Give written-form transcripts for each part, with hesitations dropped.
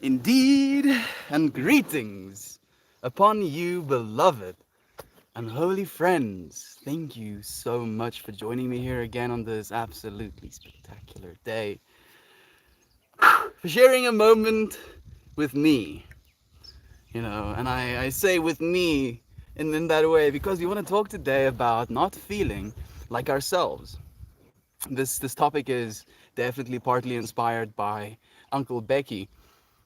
Indeed, and greetings upon you, beloved and holy friends. Thank you so much for joining me here again on this absolutely spectacular day, for sharing a moment with me, and I say with me in that way because we want to talk today about not feeling like ourselves. This topic is definitely partly inspired by Uncle Becky.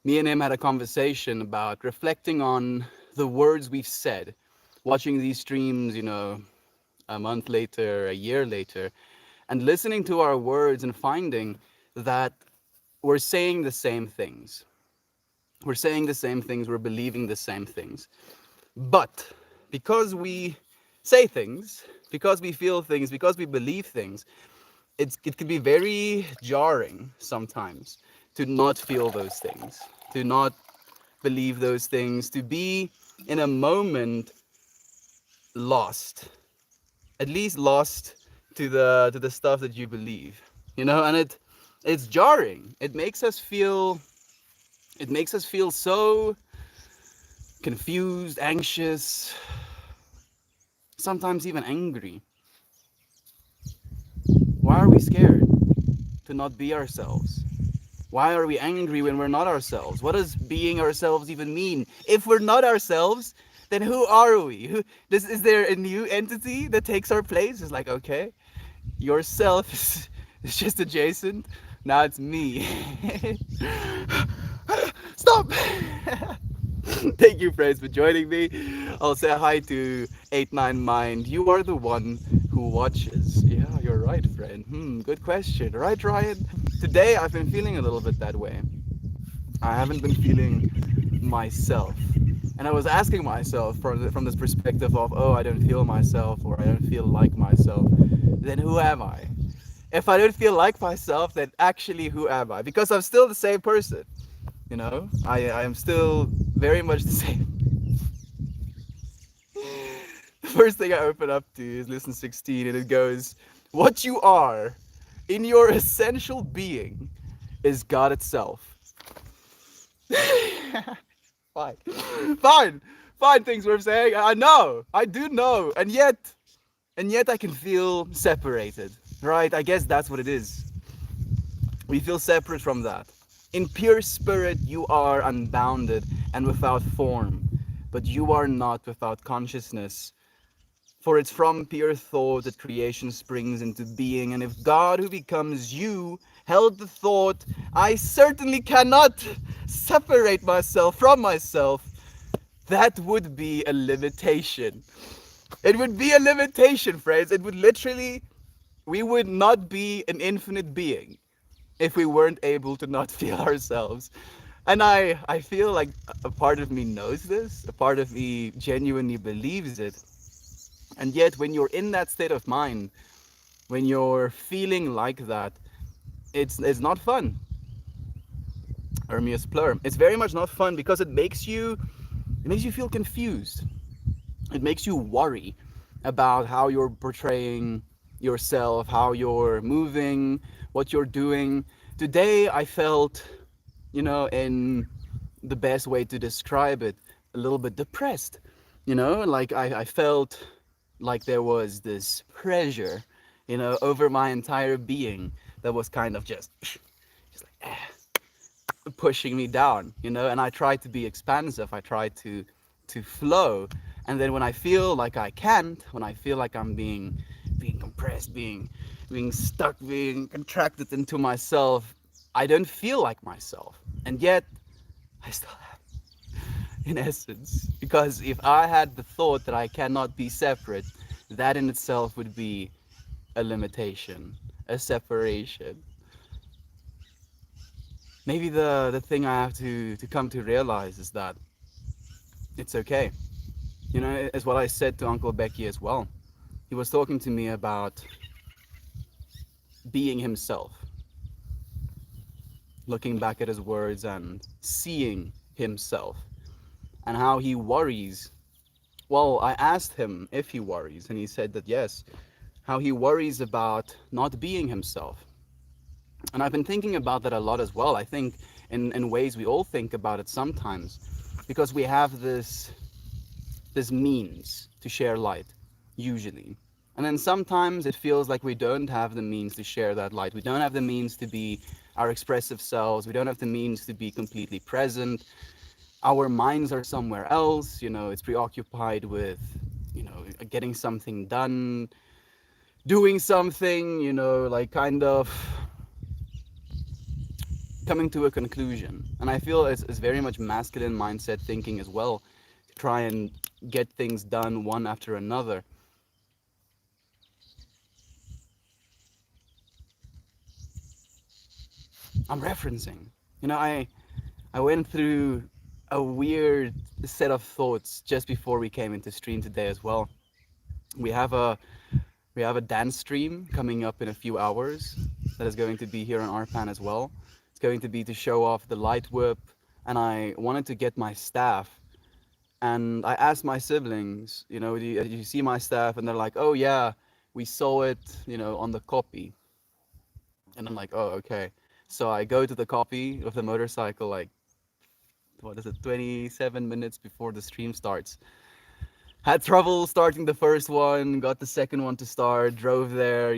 Me and him had a conversation about reflecting on the words we've said, watching these streams, a month later, a year later, and listening to our words and finding that we're saying the same things. We're saying the same things, we're believing the same things. But because we say things, because we feel things, because we believe things, it can be very jarring sometimes to not feel those things, to not believe those things, to be in a moment lost, at least lost to the stuff that you believe, and it's jarring. It makes us feel so confused, anxious, sometimes even angry. Why are we scared to not be ourselves? Why are we angry when we're not ourselves? What does being ourselves even mean? If we're not ourselves, then who are we? Is there a new entity that takes our place? It's like, okay, yourself is just adjacent. Now it's me. Stop! Thank you, friends, for joining me. I'll say hi to 89 Mind. You are the one who watches. Yeah, you're right, friend. Good question. Right, Ryan? Today, I've been feeling a little bit that way. I haven't been feeling myself. And I was asking myself from this perspective of, oh, I don't feel myself or I don't feel like myself. Then who am I? If I don't feel like myself, then actually who am I? Because I'm still the same person. I am still very much the same. The first thing I open up to is Listen 16, and it goes, what you are in your essential being is God itself. Fine. Fine. Fine things worth saying. I know. I do know. And yet I can feel separated. Right? I guess that's what it is. We feel separate from that. In pure spirit, you are unbounded and without form, but you are not without consciousness. For it's from pure thought that creation springs into being, and if God, who becomes you, held the thought, I certainly cannot separate myself from myself, that would be a limitation. It would be a limitation, friends. It would literally, we would not be an infinite being if we weren't able to not feel ourselves. And I feel like a part of me knows this, a part of me genuinely believes it. And yet, when you're in that state of mind, when you're feeling like that, it's not fun. Hermias plur. It's very much not fun because it makes you feel confused. It makes you worry about how you're portraying yourself, how you're moving, what you're doing. Today, I felt, in the best way to describe it, a little bit depressed. Like I felt like there was this pressure, over my entire being that was kind of just like pushing me down, and I try to be expansive. I try to flow. And then when I feel like I can't, when I feel like I'm being compressed, being stuck, being contracted into myself, I don't feel like myself. And yet I still am, in essence. Because if I had the thought that I cannot be separate, that in itself would be a limitation, a separation. Maybe the thing I have to come to realize is that it's okay. As what I said to Uncle Becky as well. He was talking to me about being himself, looking back at his words and seeing himself, and how he worries. Well, I asked him if he worries, and he said that yes, how he worries about not being himself. And I've been thinking about that a lot as well. I think in ways we all think about it sometimes, because we have this means to share light, usually. And then sometimes it feels like we don't have the means to share that light. We don't have the means to be our expressive selves. We don't have the means to be completely present. Our minds are somewhere else. It's preoccupied with, getting something done, doing something, like kind of coming to a conclusion. And I feel it's very much masculine mindset thinking as well, to try and get things done one after another. I'm referencing. I went through a weird set of thoughts just before we came into stream today as well. We have a we have a dance stream coming up in a few hours that is going to be here on Arpan as well. It's going to be to show off the light whip, and I wanted to get my staff. And I asked my siblings, did you see my staff? And they're like, oh yeah, we saw it, on the copy. And I'm like, oh, okay. So I go to the copy of the motorcycle, like, what is it, 27 minutes before the stream starts. Had trouble starting the first one, got the second one to start, drove there,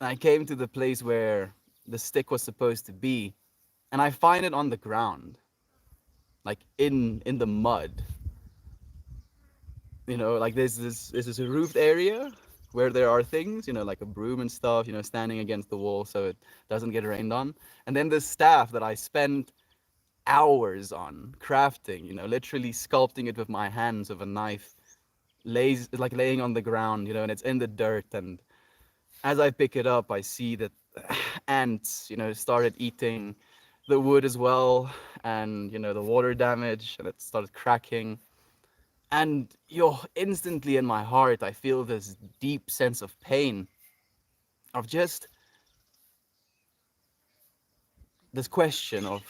I came to the place where the stick was supposed to be, and I find it on the ground, like in the mud. Like there's this roofed area where there are things, like a broom and stuff, standing against the wall so it doesn't get rained on. And then the staff that I spent hours on crafting, literally sculpting it with my hands with a knife, lays like laying on the ground, and it's in the dirt. And as I pick it up, I see that ants, started eating the wood as well, and the water damage, and it started cracking. And instantly in my heart, I feel this deep sense of pain, of just this question of,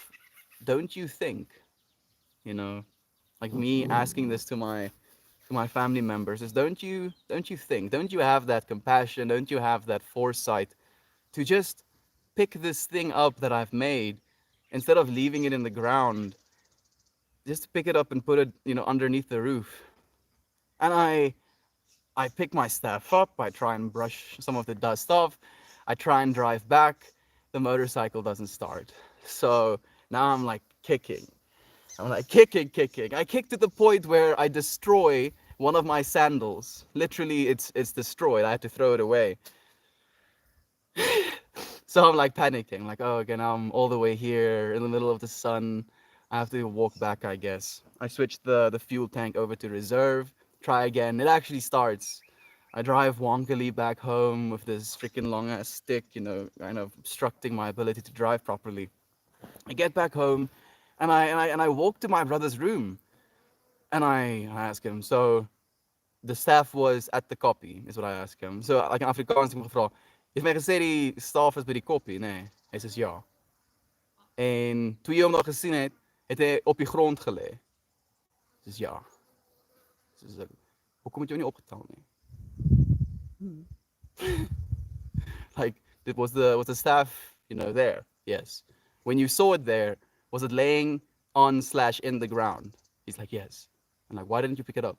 don't you think, you know, like me asking this to my family members, is don't you think, don't you have that compassion, don't you have that foresight to just pick this thing up that I've made, instead of leaving it in the ground, just pick it up and put it, underneath the roof. And I pick my stuff up, I try and brush some of the dust off, I try and drive back, the motorcycle doesn't start. So now I'm like kicking. I'm like kicking. I kick to the point where I destroy one of my sandals. Literally, it's destroyed. I had to throw it away. So I'm like panicking, like, oh, okay, now I'm all the way here in the middle of the sun. I have to walk back, I guess. I switched the fuel tank over to reserve. Try again. It actually starts. I drive wonkily back home with this freaking long ass stick, kind of obstructing my ability to drive properly. I get back home, and I walk to my brother's room, and I ask him, so the staff was at the copy, is what I ask him. So like in Afrikaans, ik gevra, jy het my gesê die staff is by die copy, nee? Hy sê ja. En toe jy hom nog gesien het hy op die grond gelê. Dis ja. Dis hoekom het jy hom nie opgetel nie? Like, was the staff, there? Yes. When you saw it there, was it laying on/in the ground? He's like, yes. I'm like, why didn't you pick it up?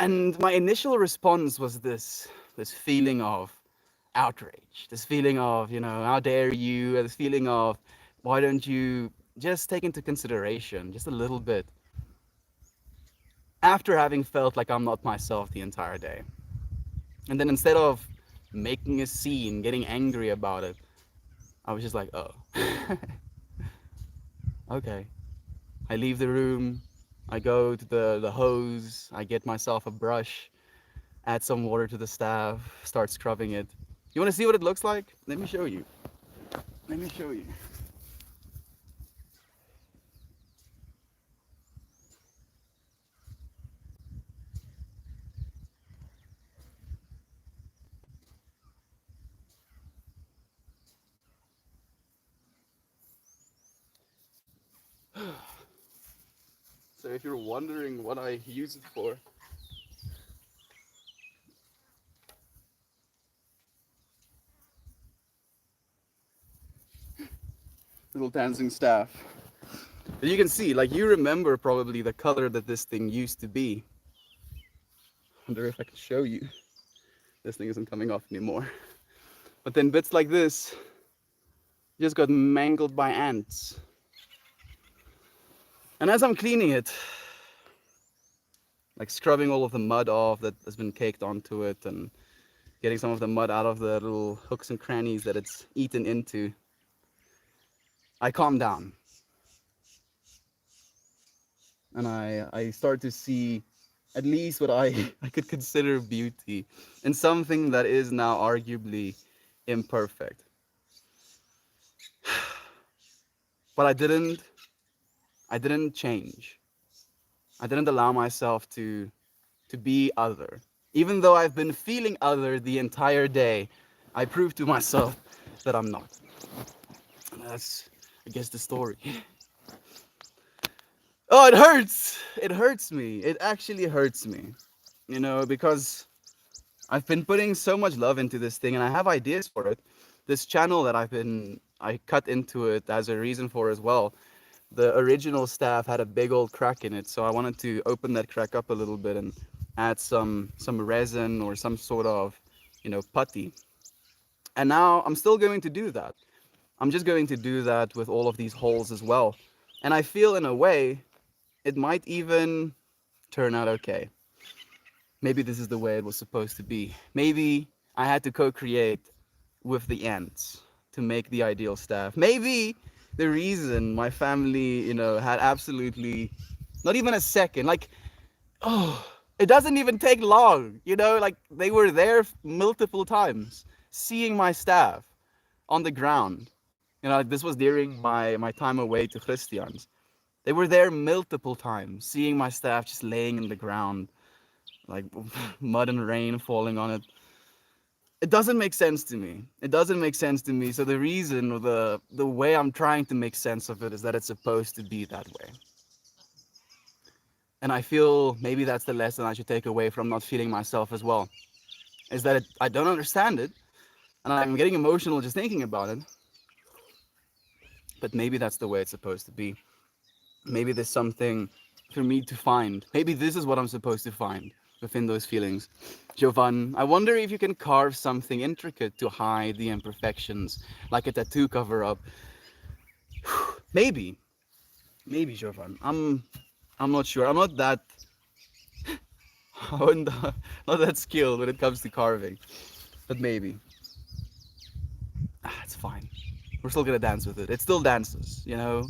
And my initial response was this feeling of outrage, this feeling of, how dare you, this feeling of, why don't you just take into consideration just a little bit, after having felt like I'm not myself the entire day. And then instead of making a scene, getting angry about it, I was just like, oh, okay. I leave the room, I go to the hose, I get myself a brush, add some water to the staff, start scrubbing it. You want to see what it looks like? Let me show you. Let me show you. So if you're wondering what I use it for, little dancing staff. But you can see, like, you remember probably the color that this thing used to be. I wonder if I can show you. This thing isn't coming off anymore. But then bits like this just got mangled by ants. And as I'm cleaning it, like scrubbing all of the mud off that has been caked onto it and getting some of the mud out of the little hooks and crannies that it's eaten into, I calm down. And I start to see at least what I could consider beauty in something that is now arguably imperfect. But I didn't change. I didn't allow myself to be other. Even though I've been feeling other the entire day, I proved to myself that I'm not. And that's, I guess, the story. Oh, it hurts. It hurts me. It actually hurts me. You know, because I've been putting so much love into this thing and I have ideas for it. This channel that I cut into it as a reason for as well. The original staff had a big old crack in it, so I wanted to open that crack up a little bit and add some resin or some sort of, you know, putty. And now I'm still going to do that. I'm just going to do that with all of these holes as well. And I feel in a way it might even turn out okay. Maybe this is the way it was supposed to be. Maybe I had to co-create with the ants to make the ideal staff. Maybe the reason my family, you know, had absolutely not even a second, like, oh, it doesn't even take long, you know, like they were there multiple times seeing my staff on the ground. You know, like this was during my time away to Christians. They were there multiple times seeing my staff just laying in the ground, like mud and rain falling on it. It doesn't make sense to me. It doesn't make sense to me. So the reason or the way I'm trying to make sense of it is that it's supposed to be that way. And I feel maybe that's the lesson I should take away from not feeling myself as well. Is that I don't understand it. And I'm getting emotional just thinking about it. But maybe that's the way it's supposed to be. Maybe there's something for me to find. Maybe this is what I'm supposed to find within those feelings. Jovan, I wonder if you can carve something intricate to hide the imperfections, like a tattoo cover-up. Maybe, Jovan. I'm not sure. I'm not that, not that skilled when it comes to carving, but maybe. It's fine. We're still gonna dance with it. It still dances, you know.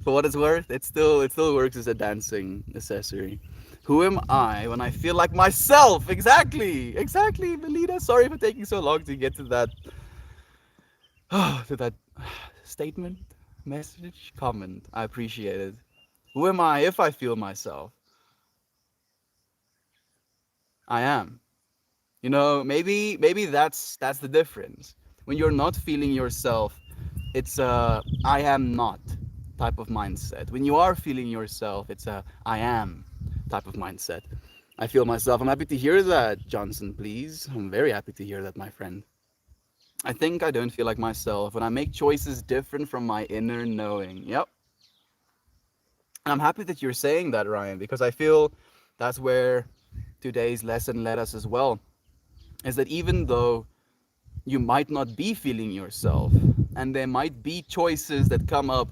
For what it's worth, it still works as a dancing accessory. Who am I when I feel like myself? Exactly, Melina. Sorry for taking so long to get to that, statement, message, comment. I appreciate it. Who am I if I feel myself? I am. You know, maybe that's the difference. When you're not feeling yourself, it's a I am not type of mindset. When you are feeling yourself, it's a I am type of mindset. I feel myself. I'm happy to hear that, Johnson, please. I'm very happy to hear that, my friend. I think I don't feel like myself when I make choices different from my inner knowing. Yep. And I'm happy that you're saying that, Ryan, because I feel that's where today's lesson led us as well. Is that even though you might not be feeling yourself, and there might be choices that come up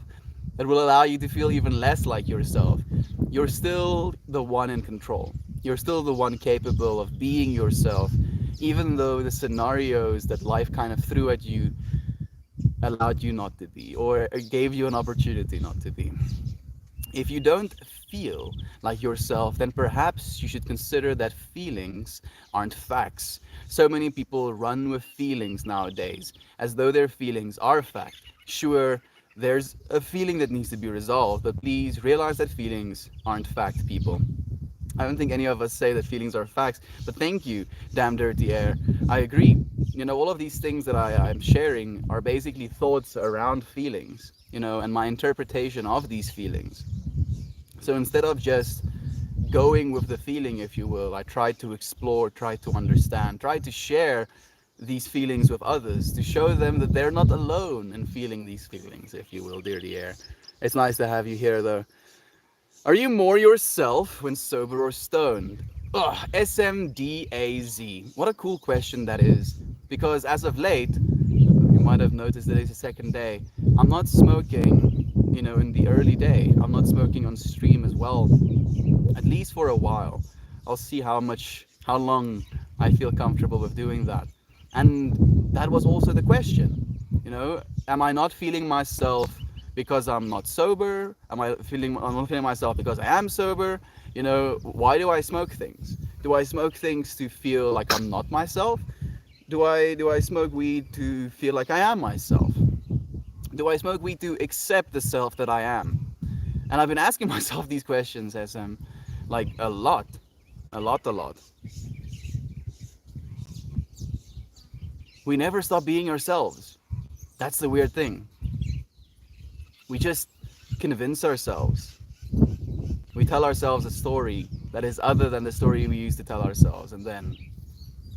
that will allow you to feel even less like yourself, you're still the one in control. You're still the one capable of being yourself, even though the scenarios that life kind of threw at you allowed you not to be, or gave you an opportunity not to be. If you don't feel like yourself, then perhaps you should consider that feelings aren't facts. So many people run with feelings nowadays, as though their feelings are fact. Sure, there's a feeling that needs to be resolved, but please realize that feelings aren't fact, people. I don't think any of us say that feelings are facts, but thank you, Damn Dirty Air. I agree. You know, all of these things that I'm sharing are basically thoughts around feelings, you know, and my interpretation of these feelings. So instead of just going with the feeling, if you will, I try to explore, try to understand, try to share these feelings with others, to show them that they're not alone in feeling these feelings, if you will, dear the air. It's nice to have you here, though. Are you more yourself when sober or stoned? Ugh, SMDAZ. What a cool question that is. Because as of late, you might have noticed that it's the second day. I'm not smoking, in the early day. I'm not smoking on stream as well, at least for a while. I'll see how long I feel comfortable with doing that. And that was also the question, am I not feeling myself because I'm not sober? I'm not feeling myself because I am sober? Why do I smoke things? Do I smoke things to feel like I'm not myself? Do I smoke weed to feel like I am myself? Do I smoke weed to accept the self that I am? And I've been asking myself these questions, SM, like a lot, a lot, a lot. We never stop being ourselves. That's the weird thing. We just convince ourselves. We tell ourselves a story that is other than the story we used to tell ourselves, and then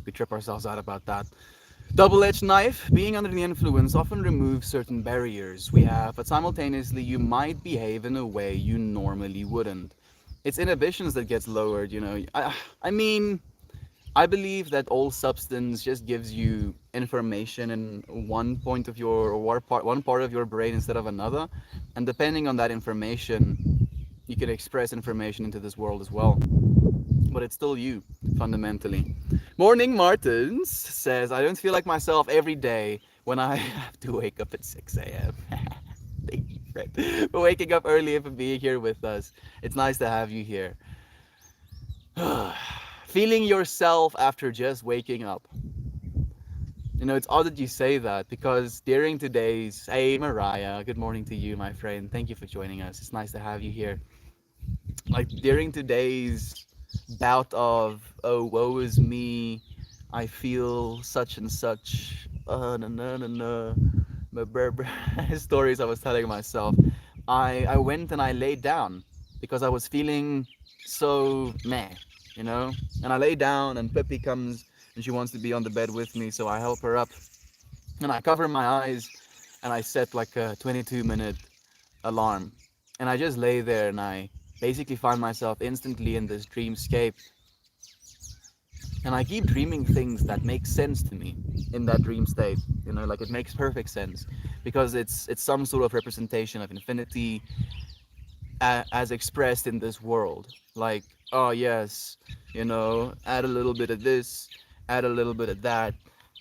we trip ourselves out about that. Double-edged knife, being under the influence often removes certain barriers we have, but simultaneously you might behave in a way you normally wouldn't. It's inhibitions that gets lowered. I mean, I believe that all substance just gives you information in one point of your or one part of your brain instead of another, and depending on that information, you can express information into this world as well. But it's still you, fundamentally. Morning Martins says, I don't feel like myself every day when I have to wake up at 6 a.m. Thank you, Fred, for waking up early and for being here with us. It's nice to have you here. Feeling yourself after just waking up. It's odd that you say that because during today's... Hey, Mariah, good morning to you, my friend. Thank you for joining us. It's nice to have you here. Like, during today's bout of, oh, woe is me, I feel such and such, stories I was telling myself, I went and I laid down because I was feeling so meh, and I lay down and Pippi comes and she wants to be on the bed with me, so I help her up and I cover my eyes and I set like a 22-minute alarm, and I just lay there and I basically find myself instantly in this dreamscape, and I keep dreaming things that make sense to me in that dream state. Like, it makes perfect sense because it's some sort of representation of infinity as expressed in this world. Like, oh yes, add a little bit of this, add a little bit of that,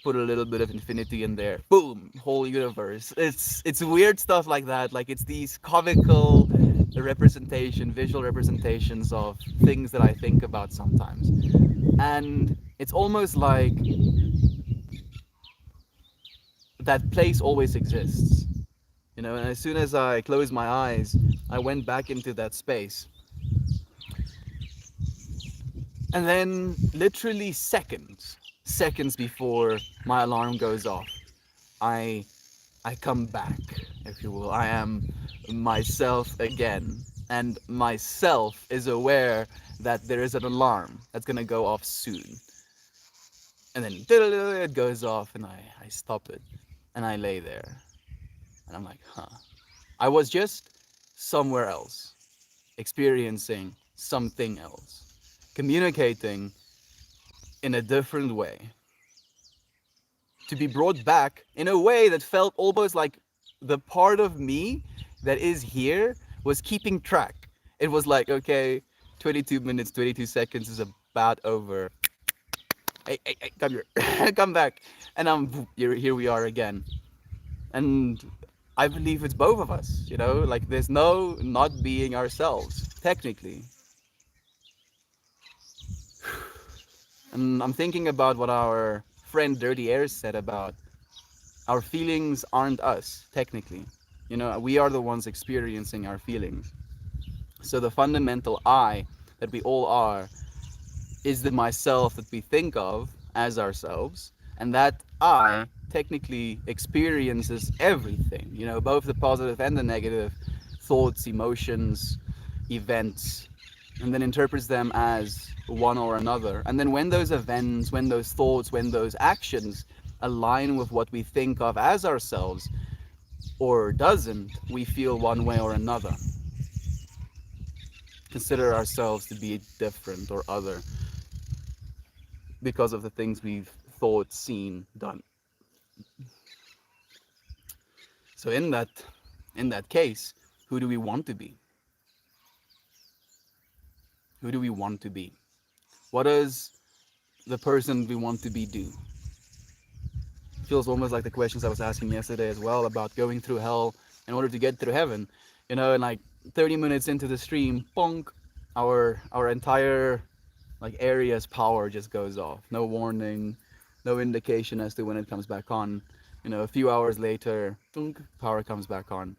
put a little bit of infinity in there, boom, whole universe. It's weird stuff like that. Like, it's these comical visual representations of things that I think about sometimes, and it's almost like that place always exists. And as soon as I closed my eyes, I went back into that space. And then literally seconds before my alarm goes off, I come back, if you will. I am myself again. And myself is aware that there is an alarm that's gonna go off soon. And then it goes off and I stop it. And I lay there. And I'm like, huh. I was just somewhere else, experiencing something else, communicating in a different way, to be brought back in a way that felt almost like the part of me that is here was keeping track. It was like, okay, 22 minutes, 22 seconds is about over. Hey, come here, come back. And here we are again. And I believe it's both of us, like there's no not being ourselves, technically. And I'm thinking about what our friend Dirty Air said about our feelings aren't us, technically. We are the ones experiencing our feelings. So the fundamental I that we all are is the myself that we think of as ourselves. And that I technically experiences everything, both the positive and the negative thoughts, emotions, events, and then interprets them as one or another. And then when those events, when those thoughts, when those actions align with what we think of as ourselves or doesn't, we feel one way or another. Consider ourselves to be different or other because of the things we've thought, seen, done. So in that case, who do we want to be? Who do we want to be? What does the person we want to be do? Feels almost like the questions I was asking yesterday as well about going through hell in order to get through heaven. And like 30 minutes into the stream, bonk, our entire like area's power just goes off. No warning, no indication as to when it comes back on. A few hours later, bonk, power comes back on.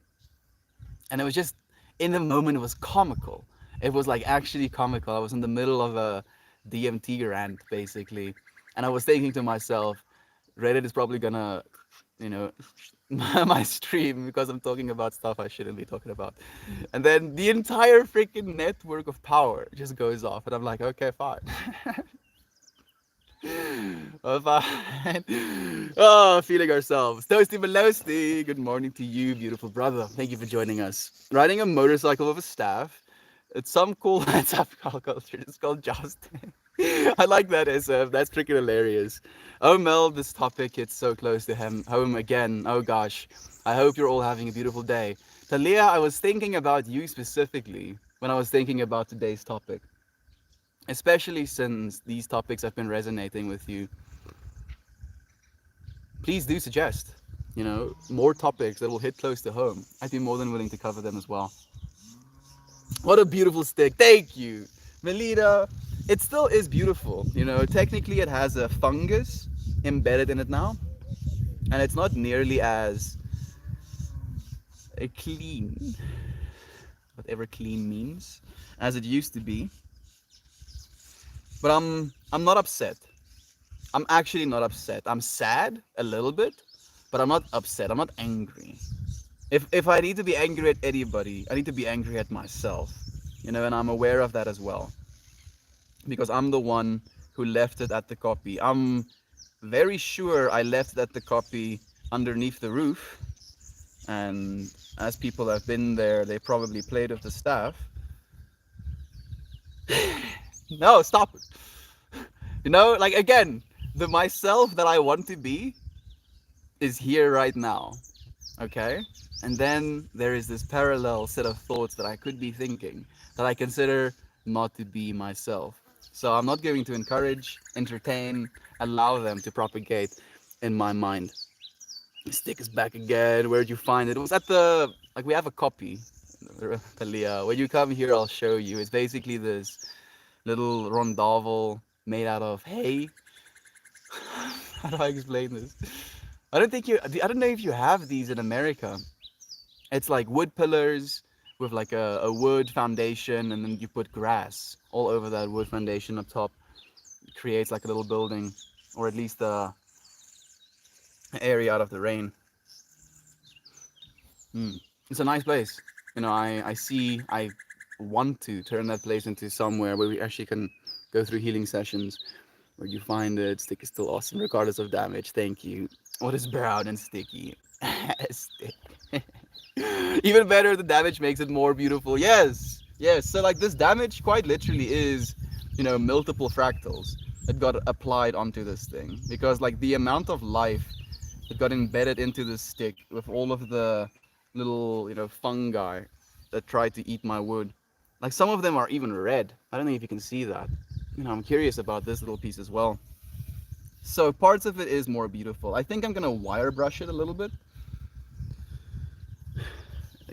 And it was just, in the moment, it was comical. It was like actually comical. I was in the middle of a DMT rant basically, and I was thinking to myself, Reddit is probably gonna, you know, my stream because I'm talking about stuff I shouldn't be talking about. And then the entire freaking network of power just goes off, and I'm like, okay, fine. Oh, fine. Oh, feeling ourselves. Toasty Velocity, good morning to you, beautiful brother. Thank you for joining us. Riding a motorcycle with a staff. It's some cool WhatsApp call culture. It's called Justin. I like that, SF. That's freaking hilarious. Oh, Mel, this topic hits so close to home again. Oh, gosh. I hope you're all having a beautiful day. Talia, I was thinking about you specifically when I was thinking about today's topic, especially since these topics have been resonating with you. Please do suggest, more topics that will hit close to home. I'd be more than willing to cover them as well. What a beautiful stick. Thank you, Melita. It still is beautiful. Technically it has a fungus embedded in it now, and it's not nearly as clean, whatever clean means, as it used to be. But I'm not upset. I'm actually not upset. I'm sad a little bit, but I'm not upset. I'm not angry. If I need to be angry at anybody, I need to be angry at myself. And I'm aware of that as well. Because I'm the one who left it at the copy. I'm very sure I left it at the copy underneath the roof. And as people have been there, they probably played with the staff. No, stop it. Like again, the myself that I want to be is here right now. Okay? And then there is this parallel set of thoughts that I could be thinking that I consider not to be myself. So I'm not going to encourage, entertain, allow them to propagate in my mind. The stick is back again. Where'd you find it? It was at we have a copy, Talia. When you come here, I'll show you. It's basically this little rondavel made out of hay. How do I explain this? I don't know if you have these in America. It's like wood pillars with like a wood foundation, and then you put grass all over that wood foundation up top. It creates like a little building, or at least a area out of the rain. It's a nice place. I want to turn that place into somewhere where we actually can go through healing sessions. Where you find it, stick is still awesome regardless of damage. Thank you. What is brown and sticky? Stick. Even better, the damage makes it more beautiful. Yes, yes. So like this damage quite literally is, multiple fractals that got applied onto this thing, because like the amount of life that got embedded into this stick with all of the little, fungi that tried to eat my wood. Like some of them are even red. I don't know if you can see that. I'm curious about this little piece as well. So parts of it is more beautiful. I think I'm gonna wire brush it a little bit.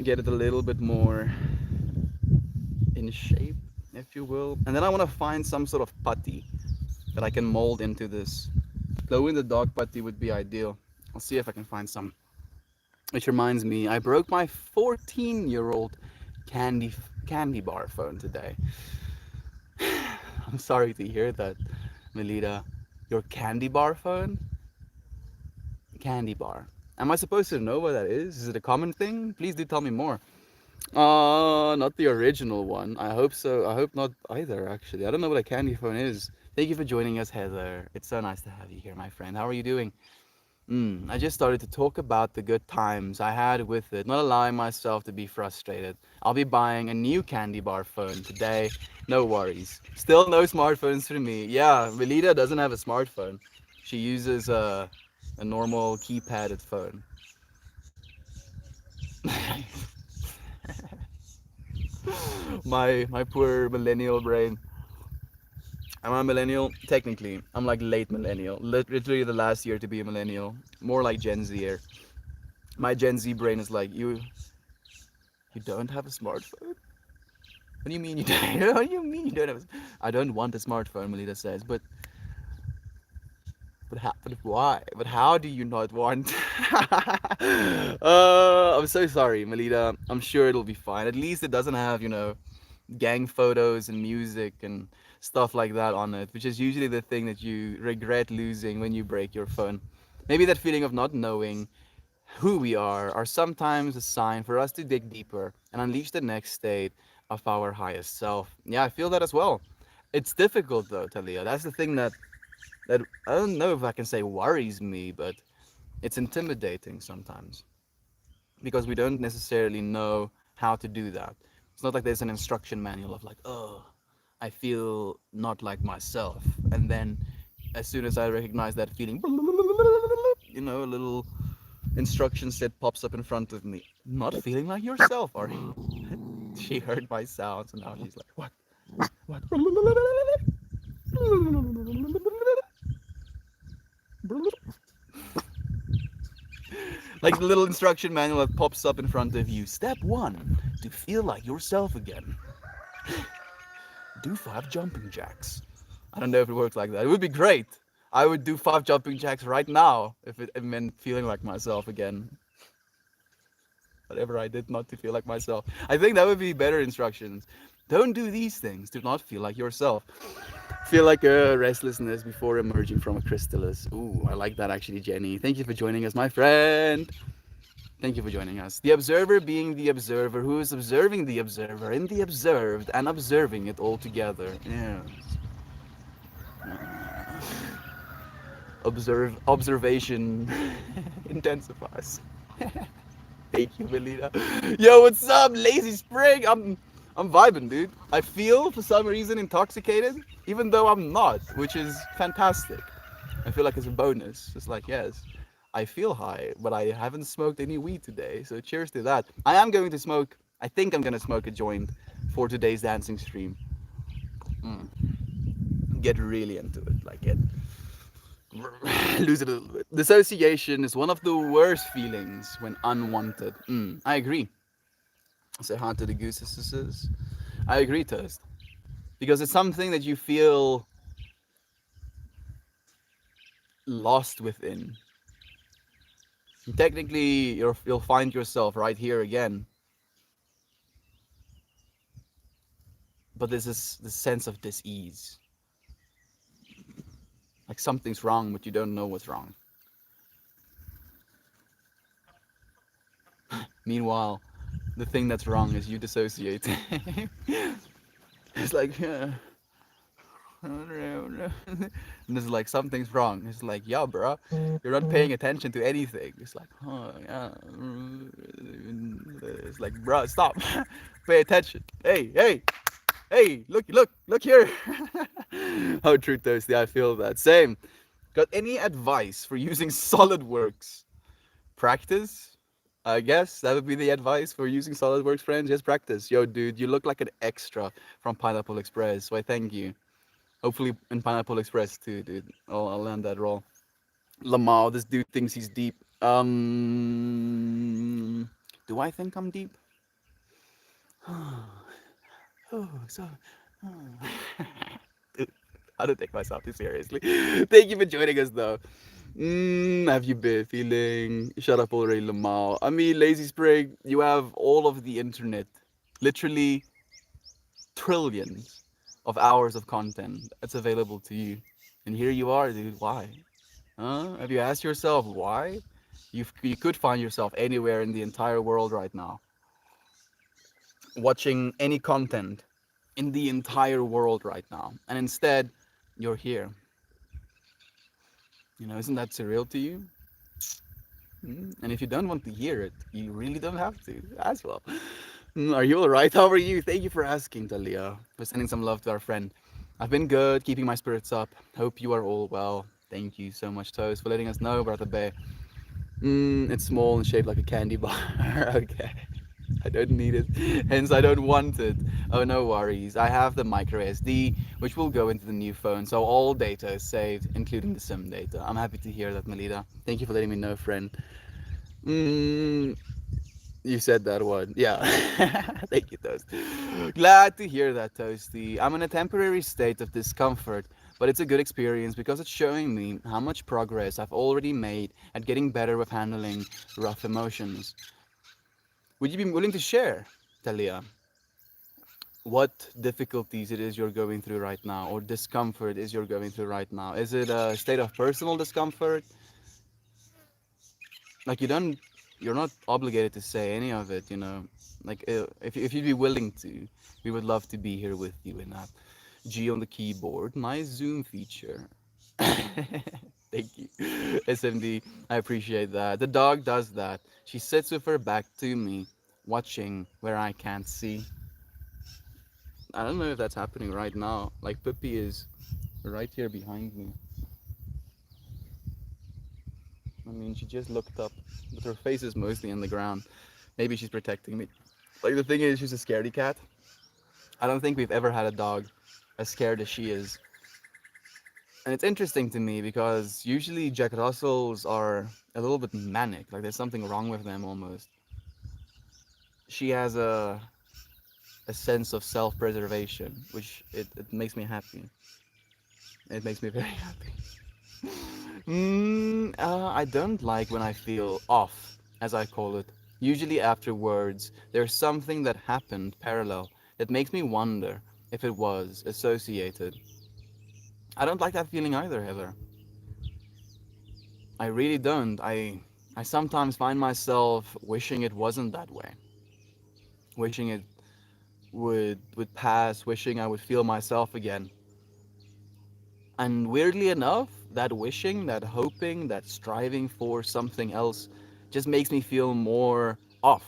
Get it a little bit more in shape, if you will. And then I want to find some sort of putty that I can mold into this. Glow-in-the-dark putty would be ideal. I'll see if I can find some. Which reminds me, I broke my 14-year-old candy bar phone today. I'm sorry to hear that, Melita. Your candy bar phone? Candy bar. Am I supposed to know what that is? Is it a common thing? Please do tell me more. Not the original one. I hope so. I hope not either, actually. I don't know what a candy phone is. Thank you for joining us, Heather. It's so nice to have you here, my friend. How are you doing? I just started to talk about the good times I had with it, not allowing myself to be frustrated. I'll be buying a new candy bar phone today. No worries. Still no smartphones for me. Yeah, Melita doesn't have a smartphone. She uses a normal keypadded phone. My poor millennial brain. I'm a millennial. Technically, I'm like late millennial. Literally the last year to be a millennial. More like Gen Zer. My Gen Z brain is like, you don't have a smartphone? What do you mean you don't? What do you mean you don't have? I don't want a smartphone, Melita says. But why? But how do you not want? I'm so sorry, Melita. I'm sure it'll be fine. At least it doesn't have, gang photos and music and stuff like that on it, which is usually the thing that you regret losing when you break your phone. Maybe that feeling of not knowing who we are sometimes a sign for us to dig deeper and unleash the next state of our highest self. Yeah, I feel that as well. It's difficult though, Talia. That's the thing that I don't know if I can say worries me, but it's intimidating sometimes because we don't necessarily know how to do that. It's not like there's an instruction manual of like, oh, I feel not like myself. And then as soon as I recognize that feeling, a little instruction set pops up in front of me. Not feeling like yourself, are you? She heard my sounds and now she's like, what? What? Like the little instruction manual that pops up in front of you. Step one, to feel like yourself again. Do 5 jumping jacks. I don't know if it works like that. It would be great. I would do 5 jumping jacks right now if it meant feeling like myself again. Whatever I did not to feel like myself. I think that would be better instructions. Don't do these things. Do not feel like yourself. Feel like a restlessness before emerging from a chrysalis. Ooh, I like that actually, Jenny. Thank you for joining us, my friend. Thank you for joining us. The observer being the observer who is observing the observer and the observed and observing it all together. Yes. Observation intensifies. Thank you, Melina. Yo, what's up, Lazy Spring? I'm vibing, dude. I feel for some reason intoxicated, even though I'm not, which is fantastic. I feel like it's a bonus. It's like, yes, I feel high, but I haven't smoked any weed today. So cheers to that. I am going to smoke. I think I'm gonna smoke a joint for today's dancing stream. Get really into it, like get lose it a little bit. Dissociation is one of the worst feelings when unwanted. I agree. Say hi to the gooses. I agree, Toast. Because it's something that you feel lost within. And technically, you'll find yourself right here again. But there's this sense of dis-ease. Like something's wrong, but you don't know what's wrong. Meanwhile, the thing that's wrong is you dissociate. It's like, and it's like something's wrong. It's like, yeah, bro, you're not paying attention to anything. It's like, oh yeah. It's like, bro, stop, pay attention. Hey, look here. How true, Thirsty. I feel that. Same. Got any advice for using SolidWorks? Practice. I guess that would be the advice for using SolidWorks, friends. Just practice. Yo, dude, you look like an extra from Pineapple Express. So I thank you. Hopefully in Pineapple Express too, dude. I'll land that role. Lamau, this dude thinks he's deep. Do I think I'm deep? Oh, so. Dude, I don't take myself too seriously. Thank you for joining us, though. Have you been feeling? Shut up already, Lamau. I mean, Lazy Spring, you have all of the internet. Literally trillions of hours of content that's available to you. And here you are, dude. Why? Huh? Have you asked yourself why? You could find yourself anywhere in the entire world right now, watching any content in the entire world right now. And instead, you're here. Isn't that surreal to you? And if you don't want to hear it, you really don't have to as well. Are you all right? How are you? Thank you for asking, Talia, for sending some love to our friend. I've been good, keeping my spirits up. Hope you are all well. Thank you so much, Toast, for letting us know, Brother Bay. It's small and shaped like a candy bar. Okay. I don't need it, hence I don't want it. Oh, no worries. I have the micro SD, which will go into the new phone, so all data is saved, including the SIM data. I'm happy to hear that, Melida. Thank you for letting me know, friend. Mm, you said that one. Yeah. Thank you, Toast. Glad to hear that, Toasty. I'm in a temporary state of discomfort, but it's a good experience because it's showing me how much progress I've already made at getting better with handling rough emotions. Would you be willing to share, Talia, what difficulties it is you're going through right now, or discomfort is you're going through right now? Is it a state of personal discomfort? Like you're not obligated to say any of it, you know. Like if you'd be willing to, we would love to be here with you in that. G on the keyboard, nice zoom feature. Thank you, SMD. I appreciate that. The dog does that. She sits with her back to me, watching where I can't see. I don't know if that's happening right now. Like Pippi is right here behind me. I mean, she just looked up, but her face is mostly in the ground. Maybe she's protecting me. Like the thing is, she's a scaredy cat. I don't think we've ever had a dog as scared as she is. And it's interesting to me because usually Jack Russells are a little bit manic. Like there's something wrong with them almost. She has a sense of self-preservation, which it makes me happy. It makes me very happy. I don't like when I feel off, as I call it. Usually afterwards, there's something that happened parallel that makes me wonder if it was associated. I don't like that feeling either, Heather. I really don't. I sometimes find myself wishing it wasn't that way. Wishing it would pass, wishing I would feel myself again. And weirdly enough, that wishing, that hoping, that striving for something else just makes me feel more off.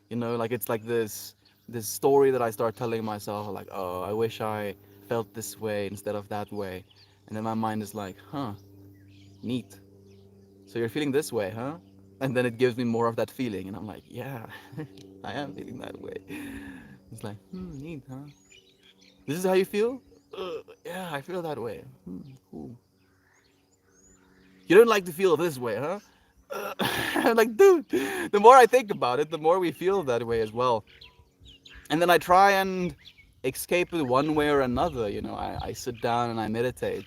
You know, like it's like this story that I start telling myself like, "Oh, I wish I felt this way instead of that way." And then my mind is like, "Huh, neat. So you're feeling this way, huh?" And then it gives me more of that feeling and I'm like, "Yeah, I am feeling that way." It's like, neat, huh? This is how you feel? Yeah, I feel that way. Cool. You don't like to feel this way, huh? Like, dude, the more I think about it, the more we feel that way as well. And then I try and escape it one way or another. You know, I sit down and I meditate.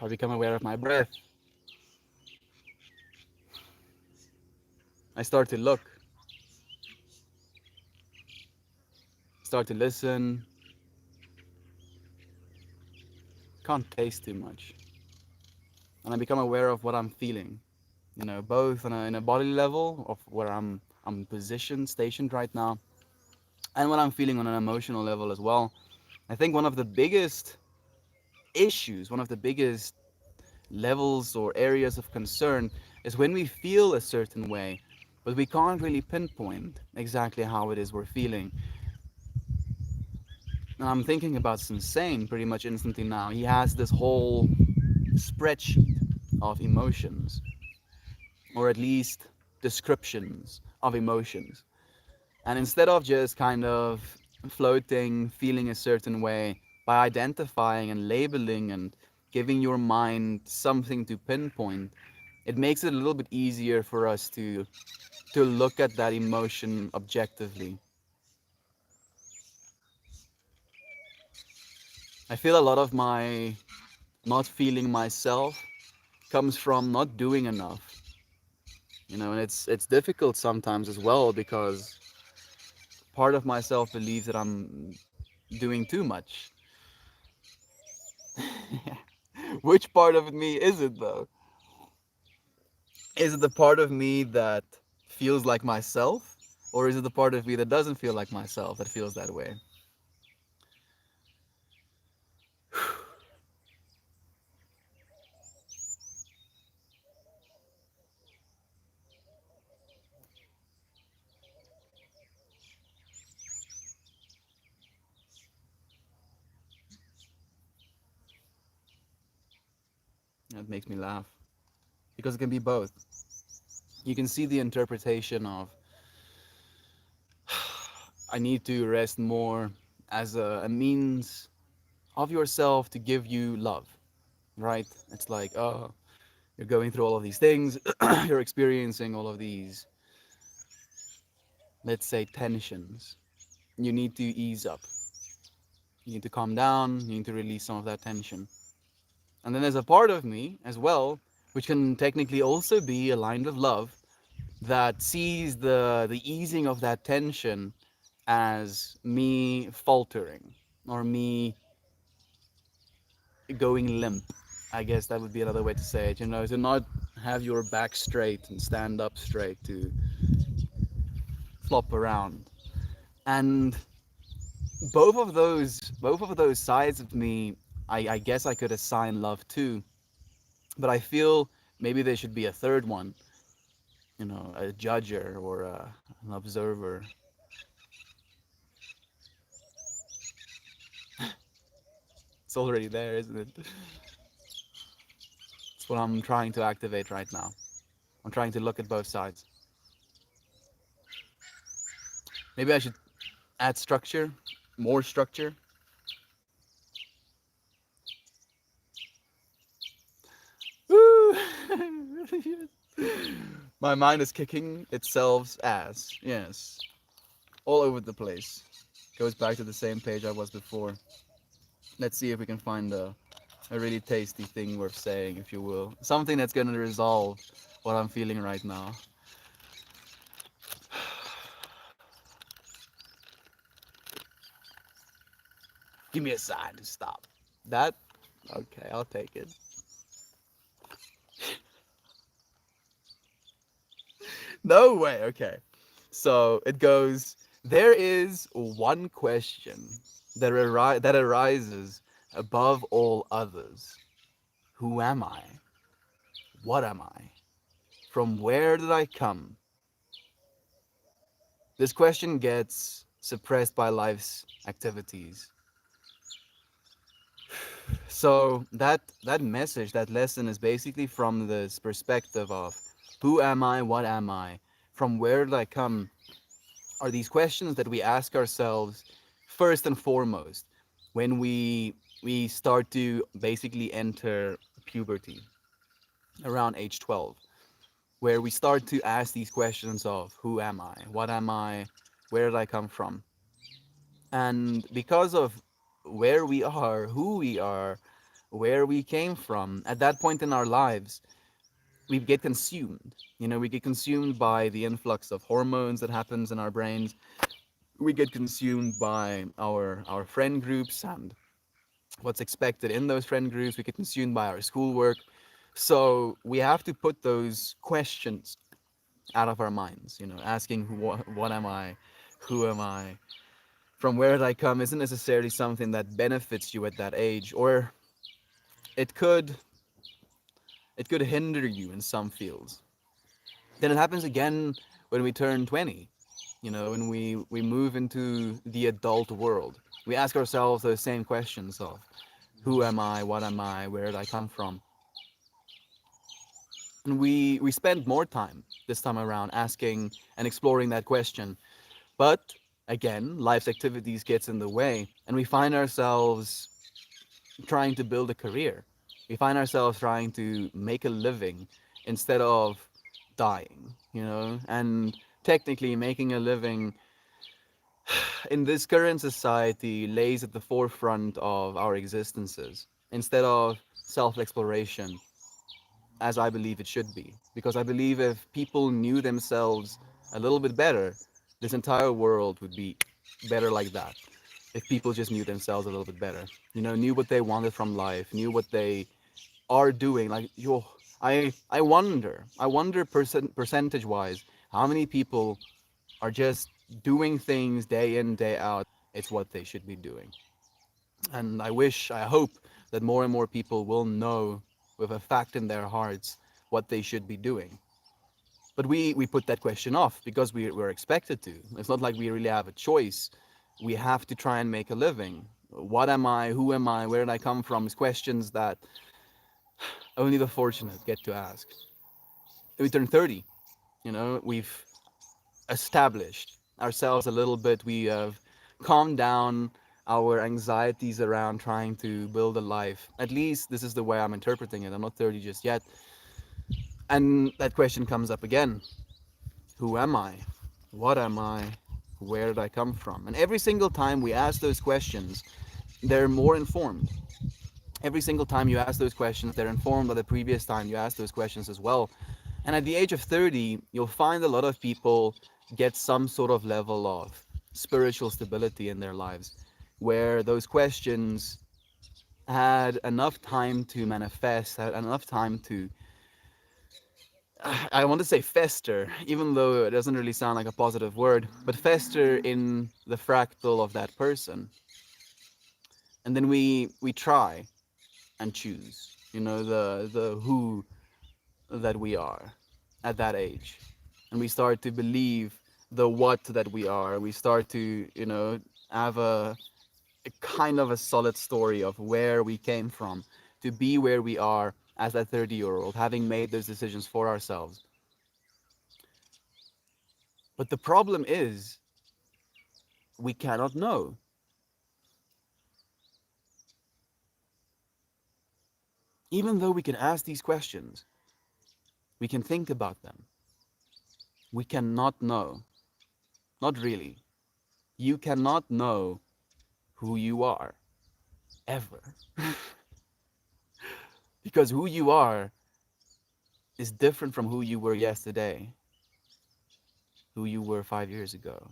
I become aware of my breath. I start to look, start to listen. Can't taste too much. And I become aware of what I'm feeling. You know, both on in a body level of where I'm positioned, stationed right now, and what I'm feeling on an emotional level as well. I think one of the biggest issues, one of the biggest levels or areas of concern is when we feel a certain way, but we can't really pinpoint exactly how it is we're feeling. And I'm thinking about Sensane pretty much instantly now. He has this whole spreadsheet of emotions, or at least descriptions of emotions. And instead of just kind of floating, feeling a certain way, by identifying and labeling and giving your mind something to pinpoint, it makes it a little bit easier for us to look at that emotion objectively. I feel a lot of my not feeling myself comes from not doing enough. You know, and it's difficult sometimes as well because part of myself believes that I'm doing too much. Which part of me is it though? Is it the part of me that feels like myself? Or is it the part of me that doesn't feel like myself that feels that way? That makes me laugh because it can be both. You can see the interpretation of I need to rest more as a means of yourself to give you love, right? It's like, oh, you're going through all of these things, you're experiencing all of these, let's say, tensions. You need to ease up. You need to calm down. You need to release some of that tension. And then there's a part of me as well, which can technically also be aligned with love, that sees the easing of that tension as me faltering or me going limp. I guess that would be another way to say it. You know, to not have your back straight and stand up straight, to flop around. And both of those sides of me, I guess I could assign love to, but I feel maybe there should be a third one, you know, a judger or an observer. It's already there, isn't it? It's what I'm trying to activate right now. I'm trying to look at both sides. Maybe I should add structure, more structure. Woo! My mind is kicking itself's ass. Yes, all over the place. Goes back to the same page I was before. Let's see if we can find a really tasty thing worth saying, if you will. Something that's going to resolve what I'm feeling right now. Give me a sign to stop. That? Okay, I'll take it. No way. Okay. So it goes, there is one question that arises above all others. Who am I? What am I? From where did I come? This question gets suppressed by life's activities. So that message, that lesson is basically from this perspective of who am I, what am I, from where did I come, are these questions that we ask ourselves first and foremost when we start to basically enter puberty around age 12, where we start to ask these questions of who am I, what am I, where did I come from? And because of where we are, who we are, where we came from, at that point in our lives, we get consumed. You know, we get consumed by the influx of hormones that happens in our brains. We get consumed by our friend groups and what's expected in those friend groups. We get consumed by our schoolwork. So we have to put those questions out of our minds, you know, asking what am I, who am I, from where did I come, isn't necessarily something that benefits you at that age, or it could it could hinder you in some fields. Then it happens again when we turn 20, you know, when we move into the adult world. We ask ourselves those same questions of who am I, what am I, where did I come from? And we spend more time this time around asking and exploring that question. But again, life's activities gets in the way, and we find ourselves trying to build a career. We find ourselves trying to make a living instead of dying, you know? And technically, making a living in this current society lays at the forefront of our existences instead of self exploration, as I believe it should be. Because I believe if people knew themselves a little bit better, this entire world would be better like that. If people just knew themselves a little bit better, you know, knew what they wanted from life, knew what they are doing. Like, yo, I wonder percentage wise, how many people are just doing things day in, day out. It's what they should be doing. And I hope that more and more people will know with a fact in their hearts what they should be doing. But we put that question off because we're expected to. It's not like we really have a choice. We have to try and make a living. What am I? Who am I? Where did I come from? Is questions that Only the fortunate get to ask. We turn 30, we've established ourselves a little bit. We have calmed down our anxieties around trying to build a life. At least this is the way I'm interpreting it. I'm not 30 just yet. And that question comes up again. Who am I? What am I? Where did I come from? And every single time we ask those questions, they're more informed. Every single time you ask those questions, they're informed by the previous time you asked those questions as well. And at the age of 30, you'll find a lot of people get some sort of level of spiritual stability in their lives, where those questions had enough time to manifest, had enough time to, I want to say fester, even though it doesn't really sound like a positive word, but fester in the fractal of that person. And then we try and choose, the who that we are at that age. And we start to believe the what that we are. We start to, have a kind of a solid story of where we came from to be where we are as that 30-year-old, having made those decisions for ourselves. But the problem is, we cannot know. Even though we can ask these questions, we can think about them, we cannot know. Not really. You cannot know who you are, ever. Because who you are is different from who you were yesterday, who you were 5 years ago,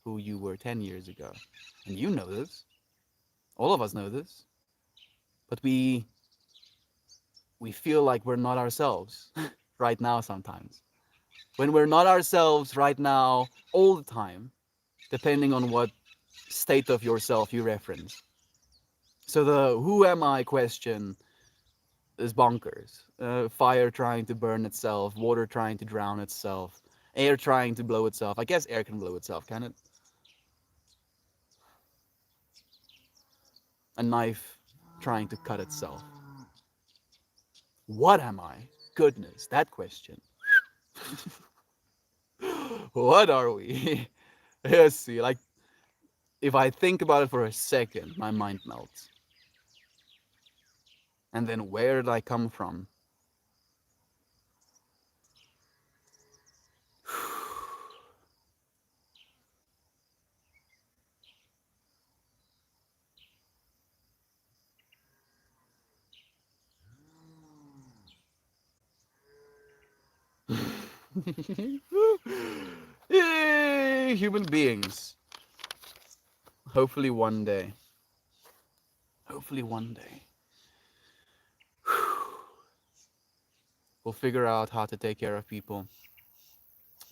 who you were 10 years ago. And you know this. All of us know this. But we feel like we're not ourselves right now sometimes. When we're not ourselves right now all the time, depending on what state of yourself you reference. So the who am I question is bonkers. Fire trying to burn itself, water trying to drown itself, air trying to blow itself. I guess air can blow itself, can it? A knife trying to cut itself. What am I? Goodness, that question. What are we? Let's see, like, if I think about it for a second, my mind melts. And then where did I come from? Yay, human beings. Hopefully one day. Hopefully one day. We'll figure out how to take care of people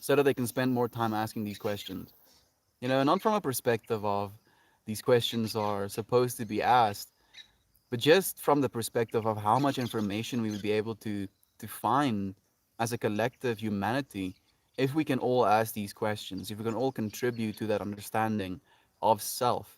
so that they can spend more time asking these questions. Not from a perspective of these questions are supposed to be asked, but just from the perspective of how much information we would be able to find as a collective humanity if we can all ask these questions, if we can all contribute to that understanding of self.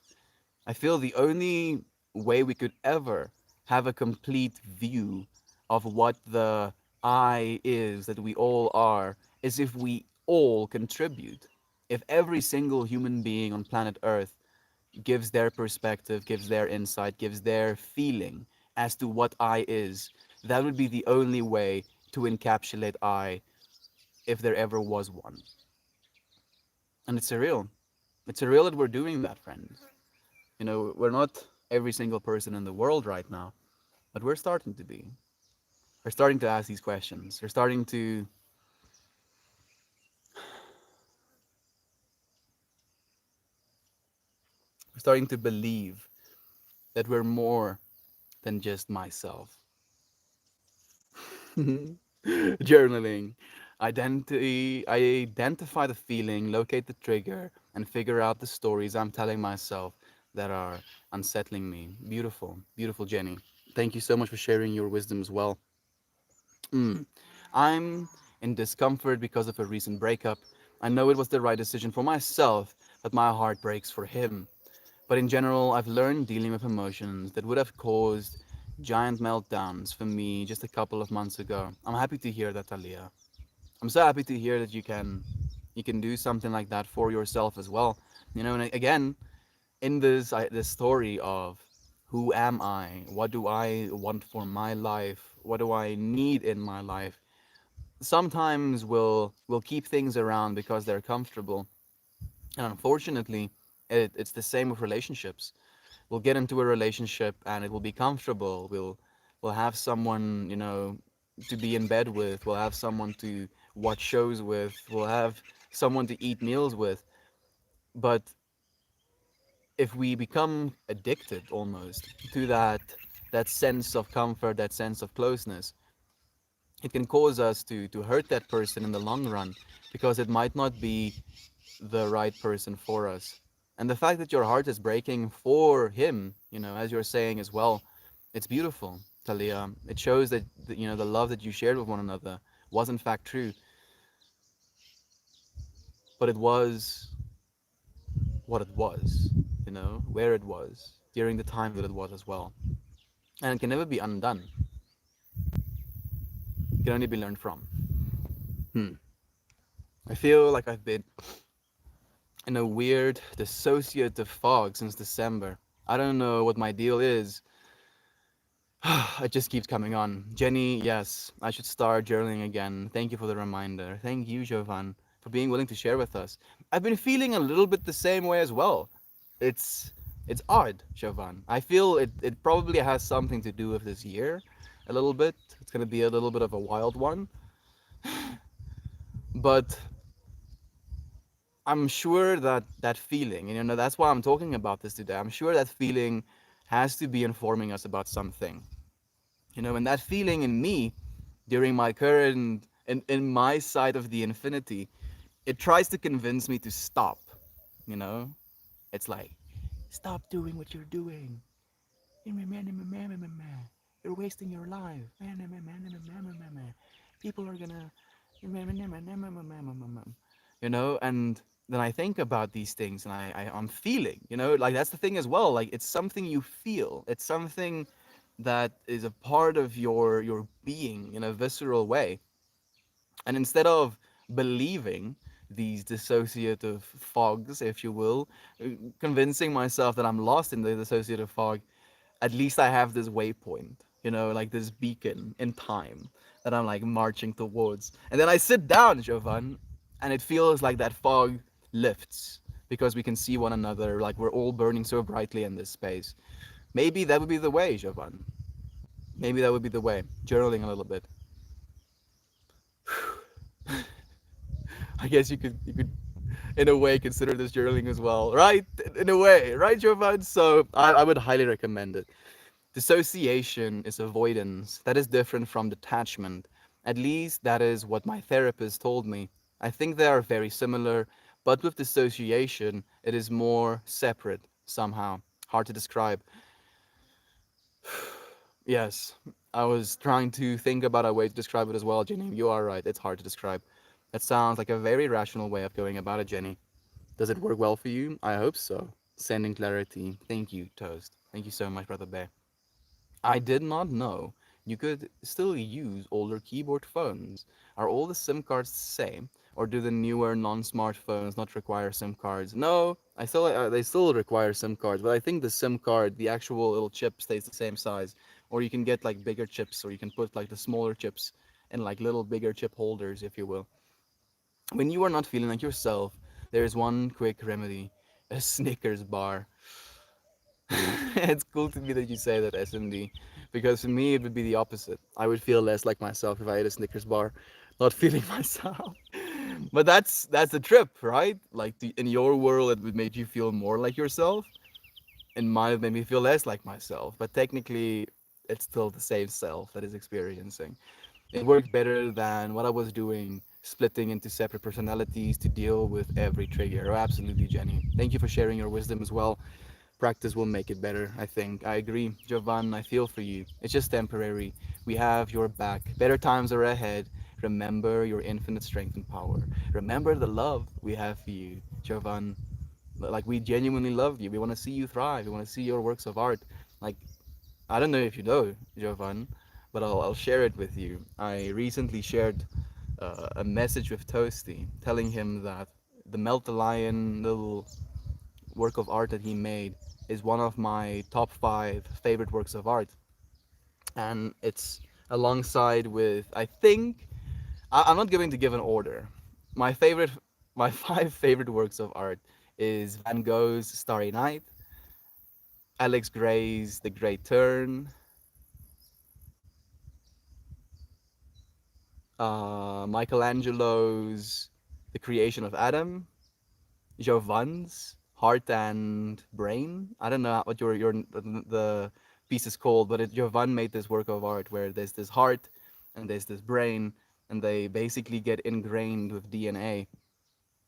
I feel the only way we could ever have a complete view of what the I is that we all are is if we all contribute. If every single human being on planet Earth gives their perspective, gives their insight, gives their feeling as to what I is, that would be the only way to encapsulate I if there ever was one. And it's surreal. It's surreal that we're doing that, friends. We're not every single person in the world right now, but we're starting to be. We're starting to ask these questions. We're starting to believe that we're more than just myself. Journaling. I identify the feeling, locate the trigger, and figure out the stories I'm telling myself that are unsettling me. Beautiful, beautiful, Jenny. Thank you so much for sharing your wisdom as well. Mm. I'm in discomfort because of a recent breakup. I know it was the right decision for myself, but my heart breaks for him. But in general, I've learned dealing with emotions that would have caused giant meltdowns for me just a couple of months ago. I'm happy to hear that, Talia. I'm so happy to hear that you can do something like that for yourself as well. And again, in this story of who am I? What do I want for my life? What do I need in my life? Sometimes we'll keep things around because they're comfortable, and unfortunately, it's the same with relationships. We'll get into a relationship and it will be comfortable. We'll have someone, to be in bed with. We'll have someone to watch shows with. We'll have someone to eat meals with. But if we become addicted almost to that sense of comfort, that sense of closeness, it can cause us to hurt that person in the long run because it might not be the right person for us. And the fact that your heart is breaking for him, as you're saying as well, it's beautiful, Talia. It shows that the love that you shared with one another was in fact true, but it was what it was, where it was during the time that it was as well, and it can never be undone. It can only be learned from. Hmm. I feel like I've been in a weird dissociative fog since December. I don't know what my deal is. It just keeps coming on. Jenny, yes, I should start journaling again. Thank you for the reminder. Thank you, Jovan, for being willing to share with us. I've been feeling a little bit the same way as well. It's it's odd, Jovan. I feel it probably has something to do with this year, a little bit. It's gonna be a little bit of a wild one, but I'm sure that that feeling, and that's why I'm talking about this today. I'm sure that feeling has to be informing us about something. And that feeling in me during my current in my side of the infinity, it tries to convince me to stop. you know it's like, stop doing what you're doing. You're wasting your life. People are gonna, and then I think about these things, and I'm feeling, like that's the thing as well. Like, it's something you feel. It's something that is a part of your being in a visceral way. And instead of believing these dissociative fogs, if you will, convincing myself that I'm lost in the dissociative fog, at least I have this waypoint, like this beacon in time that I'm like marching towards. And then I sit down, Jovan, and it feels like that fog lifts because we can see one another, like we're all burning so brightly in this space. Maybe that would be the way, Jovan. Maybe that would be the way. Journaling a little bit. I guess you could in a way consider this journaling as well, right? In a way, right, Jovan? So I would highly recommend it. Dissociation is avoidance. That is different from detachment. At least that is what my therapist told me. I think they are very similar, but with dissociation, it is more separate somehow. Hard to describe. Yes, I was trying to think about a way to describe it as well, Jenny. You are right. It's hard to describe. That sounds like a very rational way of going about it, Jenny. Does it work well for you? I hope so. Sending clarity. Thank you, Toast. Thank you so much, Brother Bear. I did not know you could still use older keyboard phones. Are all the SIM cards the same, or do the newer non-smartphones not require SIM cards? No, they still require SIM cards, but I think the SIM card, the actual little chip, stays the same size. Or you can get like bigger chips, or you can put like the smaller chips in like little bigger chip holders, if you will. When you are not feeling like yourself, there is one quick remedy: a Snickers bar. It's cool to me that you say that, SMD, because for me it would be the opposite. I would feel less like myself if I ate a Snickers bar, not feeling myself. But that's the trip, right? Like, in your world, it would make you feel more like yourself. In mine, it made me feel less like myself. But technically, it's still the same self that is experiencing. It worked better than what I was doing, splitting into separate personalities to deal with every trigger. Oh, absolutely, Jenny. Thank you for sharing your wisdom as well. Practice will make it better, I think. I agree. Jovan, I feel for you. It's just temporary. We have your back. Better times are ahead. Remember your infinite strength and power. Remember the love we have for you, Jovan. Like, we genuinely love you. We want to see you thrive. We want to see your works of art. Like, I don't know if you know, Jovan, but I'll share it with you. I recently shared a message with Toasty telling him that the Melt the Lion little work of art that he made is one of my top five favorite works of art. And it's alongside with, I think, I'm not going to give an order. My favorite, my five favorite works of art is Van Gogh's Starry Night, Alex Gray's The Great Turn, Michelangelo's The Creation of Adam, Jovan's Heart and Brain. I don't know what the piece is called, but Jovan made this work of art where there's this heart and there's this brain, and they basically get ingrained with DNA,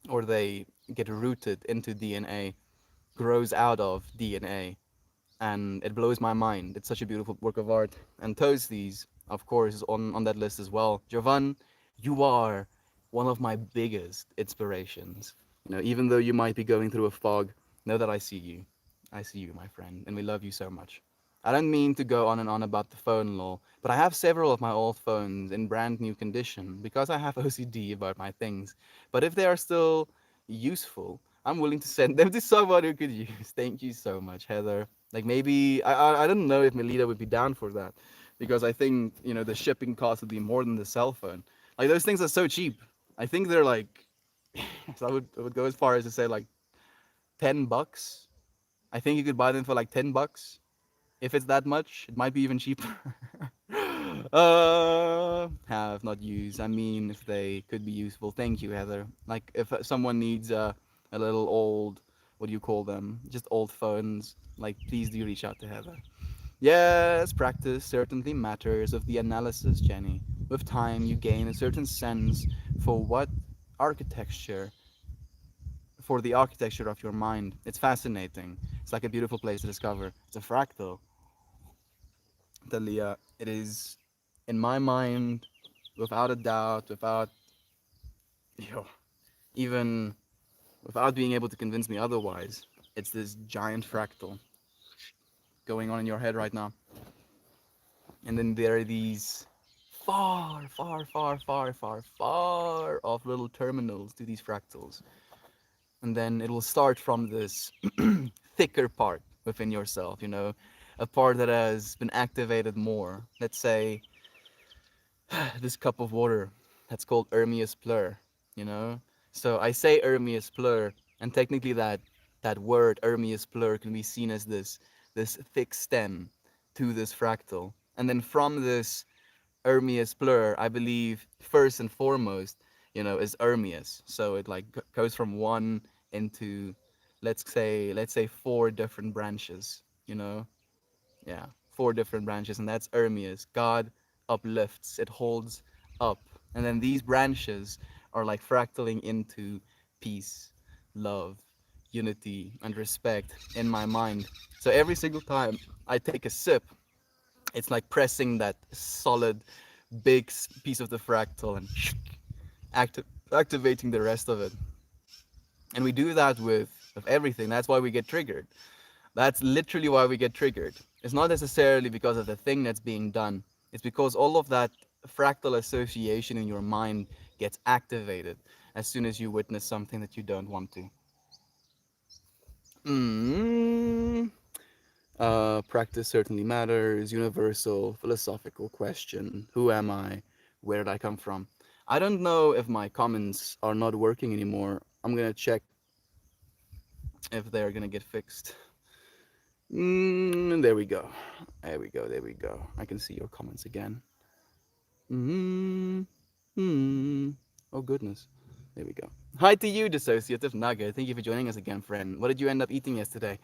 or they get rooted into DNA, grows out of DNA, and it blows my mind. It's such a beautiful work of art. And Toasties, of course, is on that list as well. Jovan, you are one of my biggest inspirations. Even though you might be going through a fog, know that I see you. I see you, my friend, and we love you so much. I don't mean to go on and on about the phone law, but I have several of my old phones in brand new condition because I have OCD about my things. But if they are still useful, I'm willing to send them to someone who could use. Thank you so much, Heather. Like maybe I don't know if Melita would be down for that, because I think the shipping cost would be more than the cell phone. Like those things are so cheap. I think they're like, so I would go as far as to say like $10. I think you could buy them for like $10. If it's that much, it might be even cheaper. Have not used. I mean, if they could be useful. Thank you, Heather. Like, if someone needs a little old, what do you call them? Just old phones. Like, please do reach out to Heather. Yes, practice certainly matters of the analysis, Jenny. With time, you gain a certain sense for what architecture, for the architecture of your mind. It's fascinating. It's like a beautiful place to discover. It's a fractal. Talia, it is, in my mind, without a doubt, without you know, even without being able to convince me otherwise, it's this giant fractal going on in your head right now. And then there are these far, far, far, far, far, far off little terminals to these fractals. And then it will start from this thicker part within yourself, a part that has been activated more. Let's say this cup of water that's called Ermias plur, you know? So I say Ermias plur, and technically that word Ermias plur can be seen as this thick stem to this fractal. And then from this Ermias plur, I believe first and foremost, is Ermias. So it like goes from one into, let's say four different branches, you know? Yeah, four different branches, and that's Ermias. God uplifts, it holds up. And then these branches are like fractaling into peace, love, unity, and respect in my mind. So every single time I take a sip, it's like pressing that solid, big piece of the fractal and activating the rest of it. And we do that with everything. That's why we get triggered. That's literally why we get triggered. It's not necessarily because of the thing that's being done. It's because all of that fractal association in your mind gets activated as soon as you witness something that you don't want to. Mm. Practice certainly matters. Universal philosophical question. Who am I? Where did I come from? I don't know if my comments are not working anymore. I'm gonna check if they're gonna get fixed. There we go. There we go. There we go. I can see your comments again. Mm, mm. Oh goodness. There we go. Hi to you, dissociative nugget. Thank you for joining us again, friend. What did you end up eating yesterday?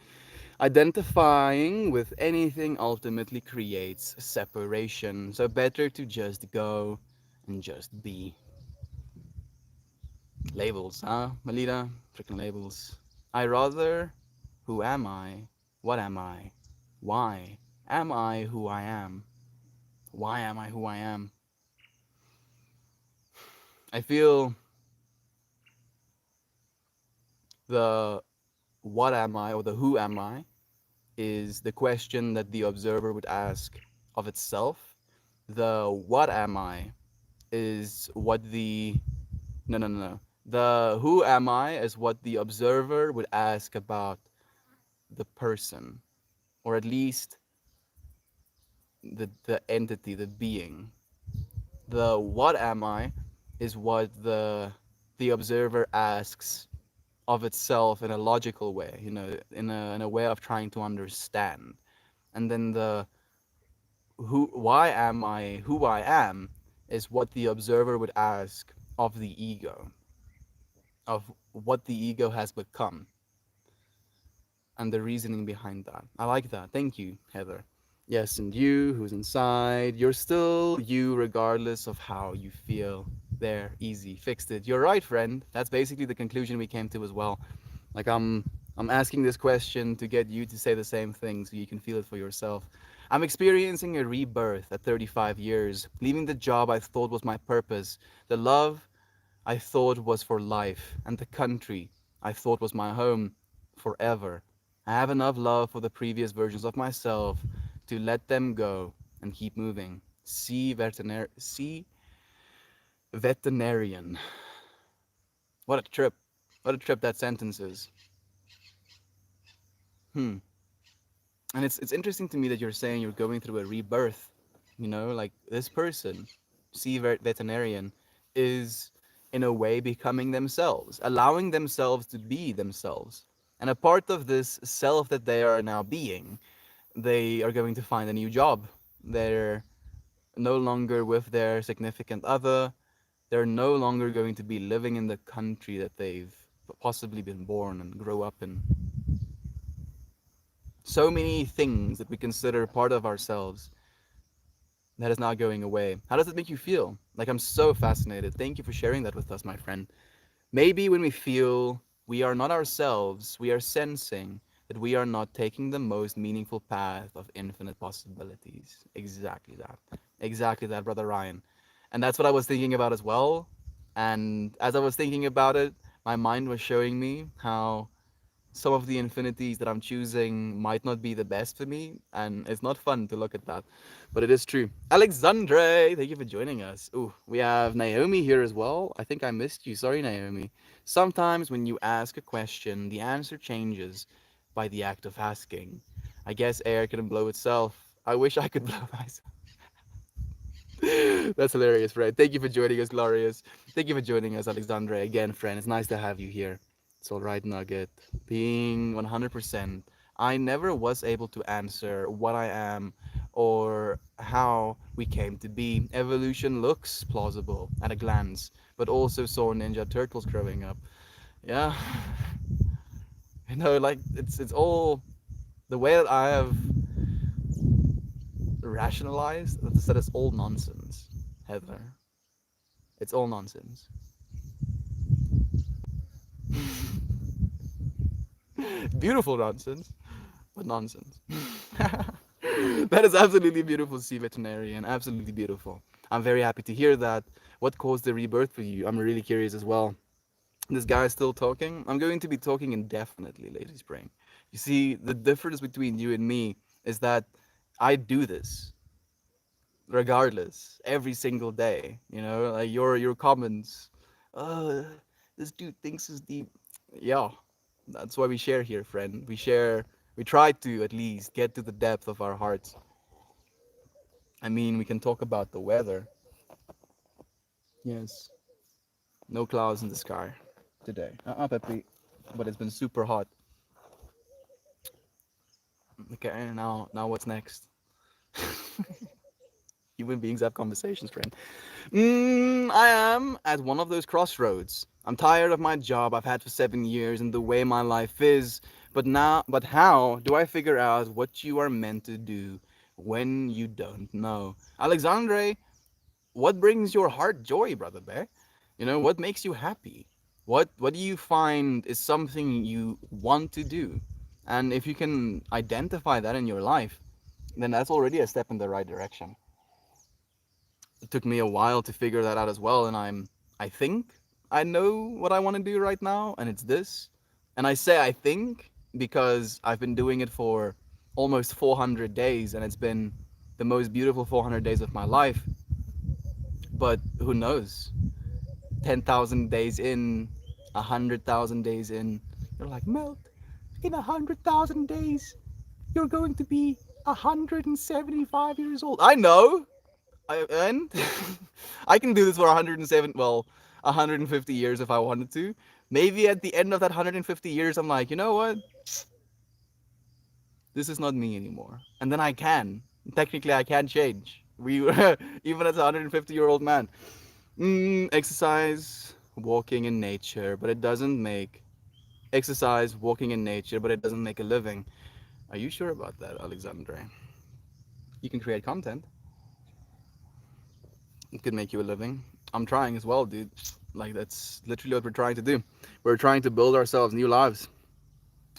Identifying with anything ultimately creates separation. So better to just go and just be. Labels, huh, Melita? Freaking labels. I rather. Who am I? What am I? Why am I who I am? Why am I who I am? I feel the what am I or the who am I is the question that the observer would ask of itself. The what am I is what the no no no no. The who am I is what the observer would ask about the person, or at least the entity, the being. The what am I is what the observer asks of itself in a logical way, in a way of trying to understand. And then the why am I who I am is what the observer would ask of the ego, of what the ego has become, and the reasoning behind that. I like that. Thank you, Heather. Yes, and you, who's inside, you're still you regardless of how you feel. There, easy, fixed it. You're right, friend. That's basically the conclusion we came to as well. Like I'm asking this question to get you to say the same thing so you can feel it for yourself. I'm experiencing a rebirth at 35 years, leaving the job I thought was my purpose, the love I thought was for life, and the country I thought was my home forever. I have enough love for the previous versions of myself to let them go and keep moving. See veterinarian. What a trip. What a trip that sentence is. Hmm. And it's interesting to me that you're saying you're going through a rebirth. Like this person, veterinarian, is in a way becoming themselves, allowing themselves to be themselves. And a part of this self that they are now being, they are going to find a new job. They're no longer with their significant other. They're no longer going to be living in the country that they've possibly been born and grow up in. So many things that we consider part of ourselves that is not going away. How does it make you feel? Like, I'm so fascinated. Thank you for sharing that with us, my friend. Maybe when we feel we are not ourselves, we are sensing that we are not taking the most meaningful path of infinite possibilities. Exactly that. Exactly that, Brother Ryan. And that's what I was thinking about as well. And as I was thinking about it, my mind was showing me how some of the infinities that I'm choosing might not be the best for me, and it's not fun to look at that, but it is true. Alexandre, thank you for joining us. Ooh, we have Naomi here as well. I think I missed you. Sorry, Naomi. Sometimes when you ask a question, the answer changes by the act of asking. I guess air can blow itself. I wish I could blow myself. That's hilarious, Fred. Thank you for joining us, Glorious. Thank you for joining us, Alexandre. Again, friend, it's nice to have you here. It's all right, Nugget. Being 100%, I never was able to answer what I am or how we came to be. Evolution looks plausible at a glance, but also saw Ninja Turtles growing up. Yeah, like it's all the way that I have rationalized that it's all nonsense, Heather. It's all nonsense. Beautiful nonsense, but nonsense. That is absolutely beautiful, sea veterinarian. Absolutely beautiful. I'm very happy to hear that. What caused the rebirth for you? I'm really curious as well. This guy is still talking. I'm going to be talking indefinitely, Lady Spring. You see, the difference between you and me is that I do this regardless every single day. Like your comments. Uh, this dude thinks is deep. Yeah, that's why we share here, friend. We try to at least get to the depth of our hearts. I mean, we can talk about the weather. Yes, no clouds in the sky today. Pepe. But it's been super hot. Okay, now what's next? Human beings have conversations, friend. I am at one of those crossroads. I'm tired of my job I've had for 7 years and the way my life is. But how do I figure out what you are meant to do when you don't know? Alexandre, what brings your heart joy, brother bear? What makes you happy? What do you find is something you want to do? And if you can identify that in your life, then that's already a step in the right direction. It took me a while to figure that out as well, and I think I know what I want to do right now, and it's this. And I say I think because I've been doing it for almost 400 days, and it's been the most beautiful 400 days of my life. But who knows? 10,000 days in, 100,000 days in, you're like, Melt, in 100,000 days, you're going to be 175 years old. I know. And I can do this for 107, well, 150 years if I wanted to. Maybe at the end of that 150 years, I'm like, you know what? This is not me anymore. And then I can. Technically, I can change. We even as a 150-year-old man. Exercise, walking in nature, but it doesn't make exercise, walking in nature, but it doesn't make a living. Are you sure about that, Alexandre? You can create content. It could make you a living. I'm trying as well, dude. Like, that's literally what we're trying to do. We're trying to build ourselves new lives.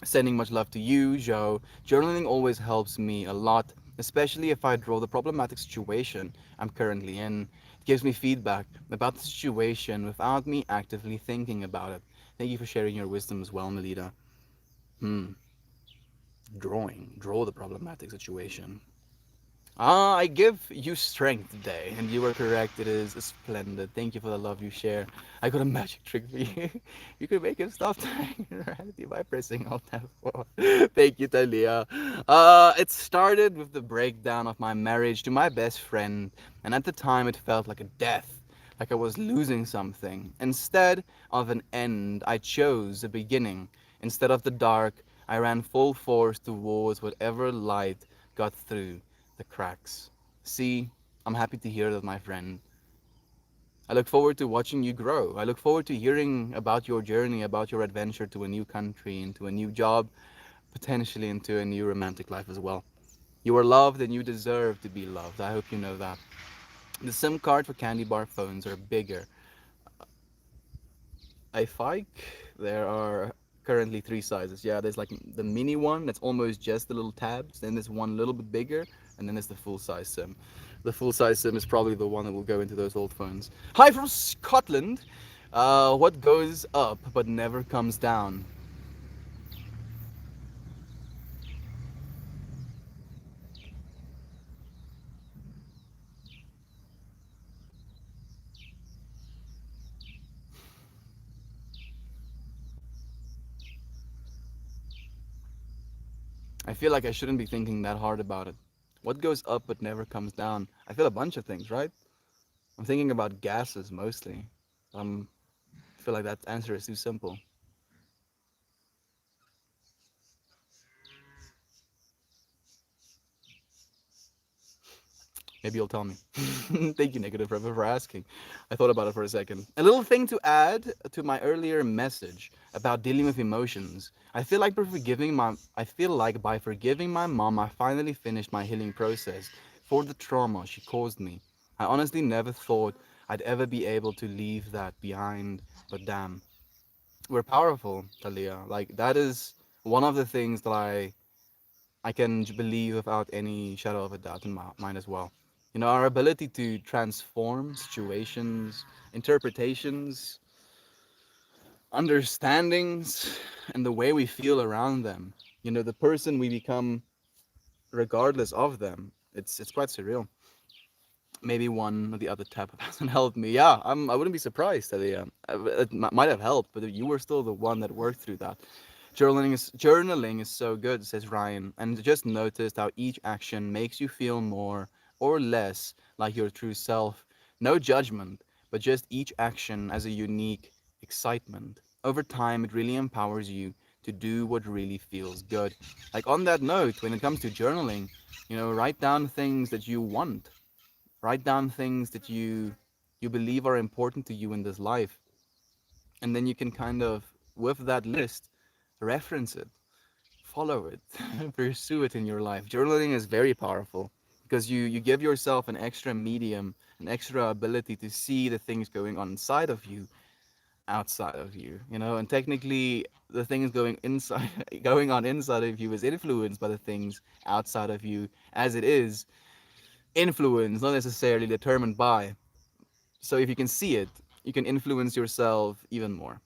Sending much love to you, Joe. Journaling always helps me a lot, especially if I draw the problematic situation I'm currently in. It gives me feedback about the situation without me actively thinking about it. Thank you for sharing your wisdom as well, Melita. Hmm. Draw the problematic situation. I give you strength today, and you are correct. It is splendid. Thank you for the love you share. I got a magic trick for you. You can make him stop typing reality by pressing Alt F4. Thank you, Talia. It started with the breakdown of my marriage to my best friend, and at the time it felt like a death, like I was losing something. Instead of an end, I chose a beginning. Instead of the dark, I ran full force towards whatever light got through the cracks. See, I'm happy to hear that, my friend. I look forward to watching you grow. I look forward to hearing about your journey, about your adventure to a new country, into a new job, potentially into a new romantic life as well. You are loved and you deserve to be loved. I hope you know that. The SIM card for candy bar phones are bigger. I think there are currently three sizes. Yeah, there's like the mini one that's almost just the little tabs. Then there's one a little bit bigger, and then there's the full size SIM. The full size SIM is probably the one that will go into those old phones. Hi from Scotland. What goes up but never comes down? I feel like I shouldn't be thinking that hard about it. What goes up but never comes down? I feel a bunch of things, right? I'm thinking about gases mostly. I feel like that answer is too simple. Maybe you'll tell me. Thank you, Negative River, for asking. I thought about it for a second. A little thing to add to my earlier message about dealing with emotions. I feel like by forgiving my mom, I finally finished my healing process for the trauma she caused me. I honestly never thought I'd ever be able to leave that behind, but damn, we're powerful, Talia. Like that is one of the things that I can believe without any shadow of a doubt in my mind as well. You know, our ability to transform situations, interpretations, understandings, and the way we feel around them. You know, the person we become regardless of them. It's quite surreal. Maybe one or the other type of hasn't helped me. Yeah, I wouldn't be surprised that might have helped, but you were still the one that worked through that. Journaling is so good, says Ryan, and just noticed how each action makes you feel more or less like your true self. No judgment, but just each action as a unique excitement. Over time, it really empowers you to do what really feels good. Like on that note, when it comes to journaling, you know, write down things that you want. Write down things that you believe are important to you in this life, and then you can kind of, with that list, reference it, follow it, pursue it in your life. Journaling is very powerful because you give yourself an extra medium, an extra ability to see the things going on inside of you, outside of you, you know, and technically the things going inside going on inside of you is influenced by the things outside of you, as it is influenced, not necessarily determined by. So if you can see it, you can influence yourself even more.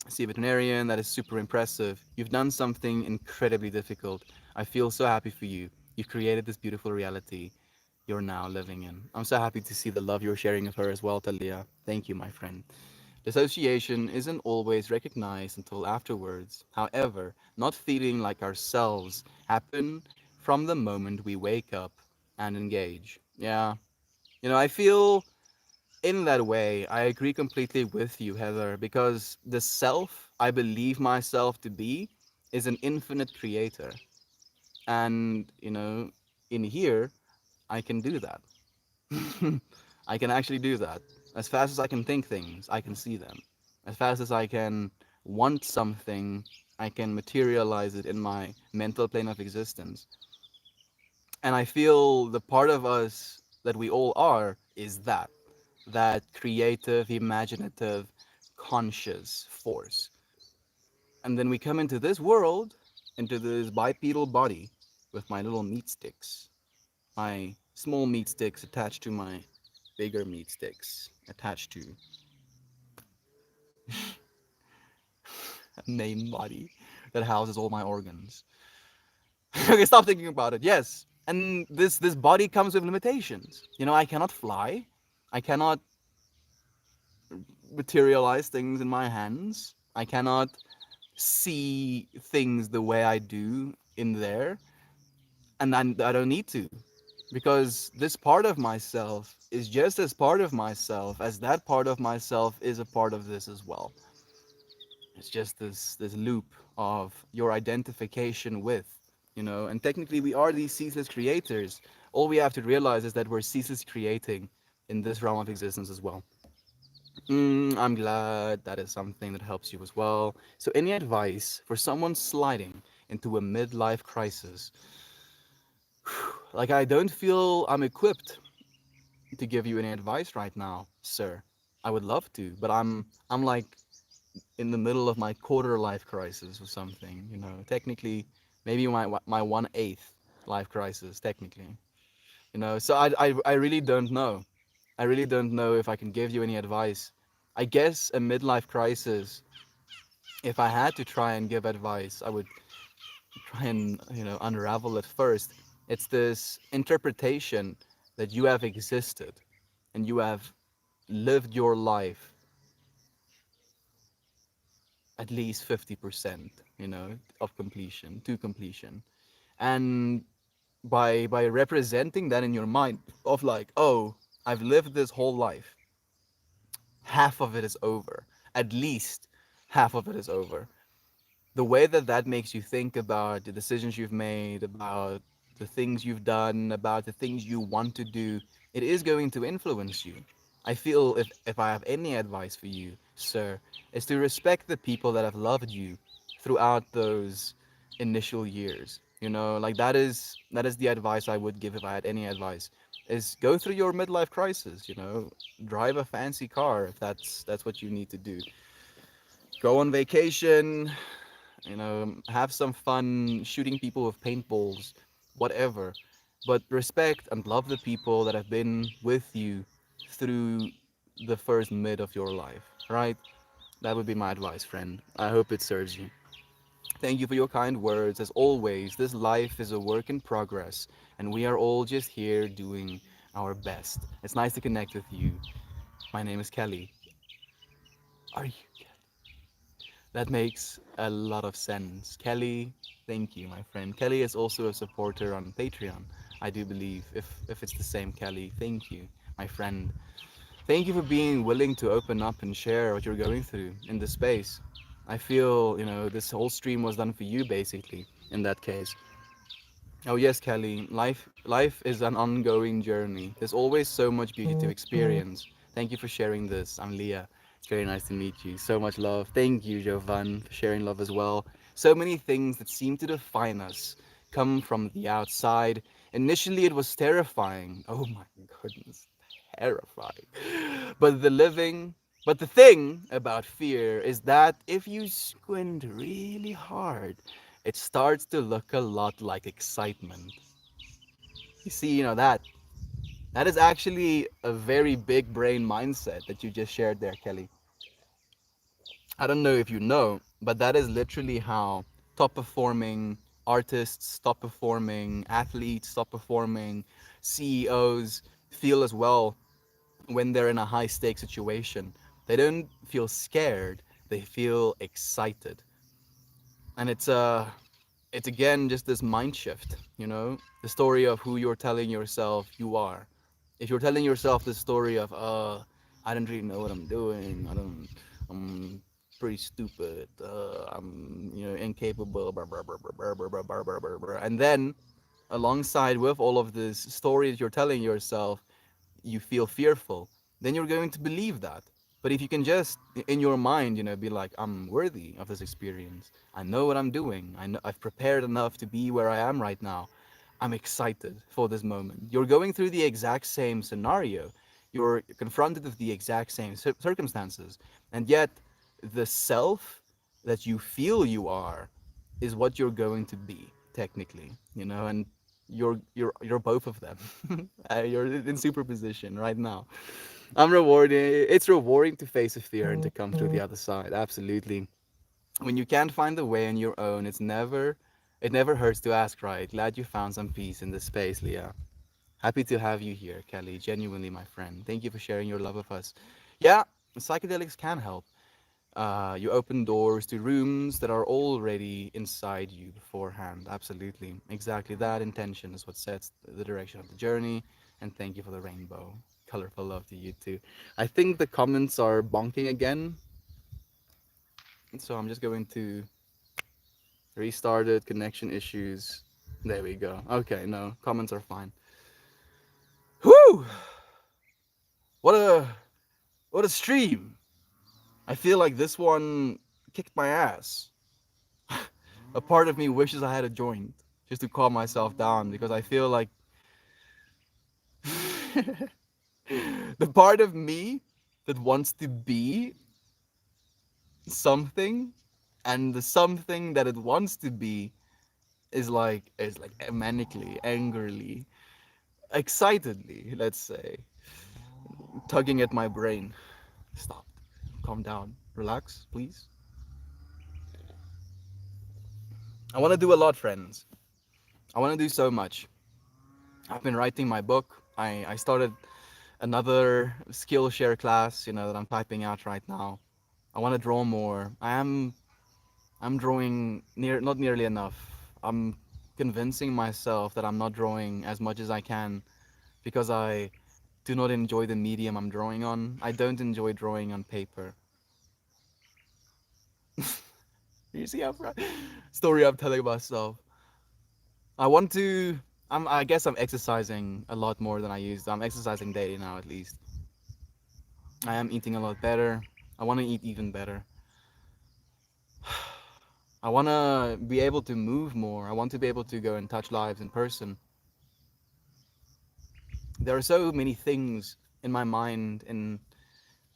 See a veterinarian, that is super impressive. You've done something incredibly difficult. I feel so happy for you. You've created this beautiful reality you're now living in. I'm so happy to see the love you're sharing with her as well, Talia. Thank you, my friend. Dissociation isn't always recognized until afterwards. However, not feeling like ourselves happen from the moment we wake up and engage. Yeah. I feel in that way, I agree completely with you, Heather, because the self I believe myself to be is an infinite creator. And, in here, I can do that. I can actually do that. As fast as I can think things, I can see them. As fast as I can want something, I can materialize it in my mental plane of existence. And I feel the part of us that we all are is that creative, imaginative, conscious force. And then we come into this world, into this bipedal body with my little meat sticks, my small meat sticks attached to my bigger meat sticks, attached to a main body that houses all my organs. Okay, stop thinking about it. Yes. And this body comes with limitations. I cannot fly. I cannot materialize things in my hands. I cannot see things the way I do in there, and I don't need to, because this part of myself is just as part of myself as that part of myself is a part of this as well. It's just this loop of your identification with, and technically we are these ceaseless creators. All we have to realize is that we're ceaseless creating in this realm of existence as well. I'm glad that is something that helps you as well. So, any advice for someone sliding into a midlife crisis? Like, I don't feel I'm equipped to give you any advice right now, sir. I would love to, but I'm like in the middle of my quarter life crisis or something. Technically, maybe my 1/8 life crisis, technically. So I really don't know. I really don't know if I can give you any advice. I guess a midlife crisis, if I had to try and give advice, I would try and, unravel it first. It's this interpretation that you have existed and you have lived your life at least 50%, of completion, to completion. And by representing that in your mind of like, oh, I've lived this whole life, half of it is over. At least half of it is over. The way that that makes you think about the decisions you've made, about the things you've done, about the things you want to do, it is going to influence you. I feel if I have any advice for you, sir, is to respect the people that have loved you throughout those initial years. Like that is the advice I would give if I had any advice. Is go through your midlife crisis, drive a fancy car if that's what you need to do. Go on vacation, have some fun shooting people with paintballs, whatever. But respect and love the people that have been with you through the first mid of your life, right? That would be my advice, friend. I hope it serves you. Thank you for your kind words. As always, this life is a work in progress, and we are all just here doing our best. It's nice to connect with you. My name is Kelly. Are you? That makes a lot of sense. Kelly, thank you, my friend. Kelly is also a supporter on Patreon, I do believe. If it's the same Kelly, thank you, my friend. Thank you for being willing to open up and share what you're going through in this space. I feel, this whole stream was done for you basically, in that case. Oh yes, Kelly. Life is an ongoing journey. There's always so much beauty to experience. Thank you for sharing this. I'm Leah. It's very nice to meet you. So much love. Thank you, Jovan, for sharing love as well. So many things that seem to define us come from the outside. Initially, it was terrifying. Oh my goodness, terrifying. But the thing about fear is that if you squint really hard, it starts to look a lot like excitement. You see, that is actually a very big brain mindset that you just shared there, Kelly. I don't know if you know, but that is literally how top performing artists stop performing, athletes stop performing, CEOs feel as well when they're in a high stake situation. They don't feel scared, they feel excited. And it's again just this mind shift, you know, the story of who you're telling yourself you are. If you're telling yourself the story of I don't really know what I'm doing, I'm pretty stupid, I'm, you know, incapable, blah, blah, blah, blah, blah, blah, blah, blah, blah, blah, blah. And then alongside with all of this story that you're telling yourself, you feel fearful, then you're going to believe that. But if you can just in your mind, you know, be like, I'm worthy of this experience. I know what I'm doing. I've prepared enough to be where I am right now. I'm excited for this moment. You're going through the exact same scenario. You're confronted with the exact same circumstances. And yet the self that you feel you are is what you're going to be technically, you know, and you're both of them. You're in superposition right now. I'm rewarding. It's rewarding to face a fear and to come through the other side. Absolutely. When you can't find the way on your own, it never hurts to ask, right? Glad you found some peace in this space, Leah. Happy to have you here, Kelly. Genuinely, my friend. Thank you for sharing your love with us. Yeah, psychedelics can help. You open doors to rooms that are already inside you beforehand. Absolutely. Exactly that intention is what sets the direction of the journey. And thank you for the rainbow. Colorful love to you too. I think the comments are bonking again. So I'm just going to restart it. Connection issues. There we go. Okay, no, comments are fine. Whew! What a what a stream. I feel like this one kicked my ass. A part of me wishes I had a joint just to calm myself down because I feel like the part of me that wants to be something and the something that it wants to be is like manically, angrily, excitedly, let's say, tugging at my brain. Stop. Calm down. Relax, please. I want to do a lot, friends. I want to do so much. I've been writing my book. I started another Skillshare class, you know, that I'm typing out right now. I want to draw more. I'm drawing not nearly enough. I'm convincing myself that I'm not drawing as much as I can because I do not enjoy the medium I'm drawing on. I don't enjoy drawing on paper. You see how story I'm telling myself. I want to. I guess I'm exercising a lot more than I used. I'm exercising daily now, at least. I am eating a lot better. I want to eat even better. I want to be able to move more. I want to be able to go and touch lives in person. There are so many things in my mind, in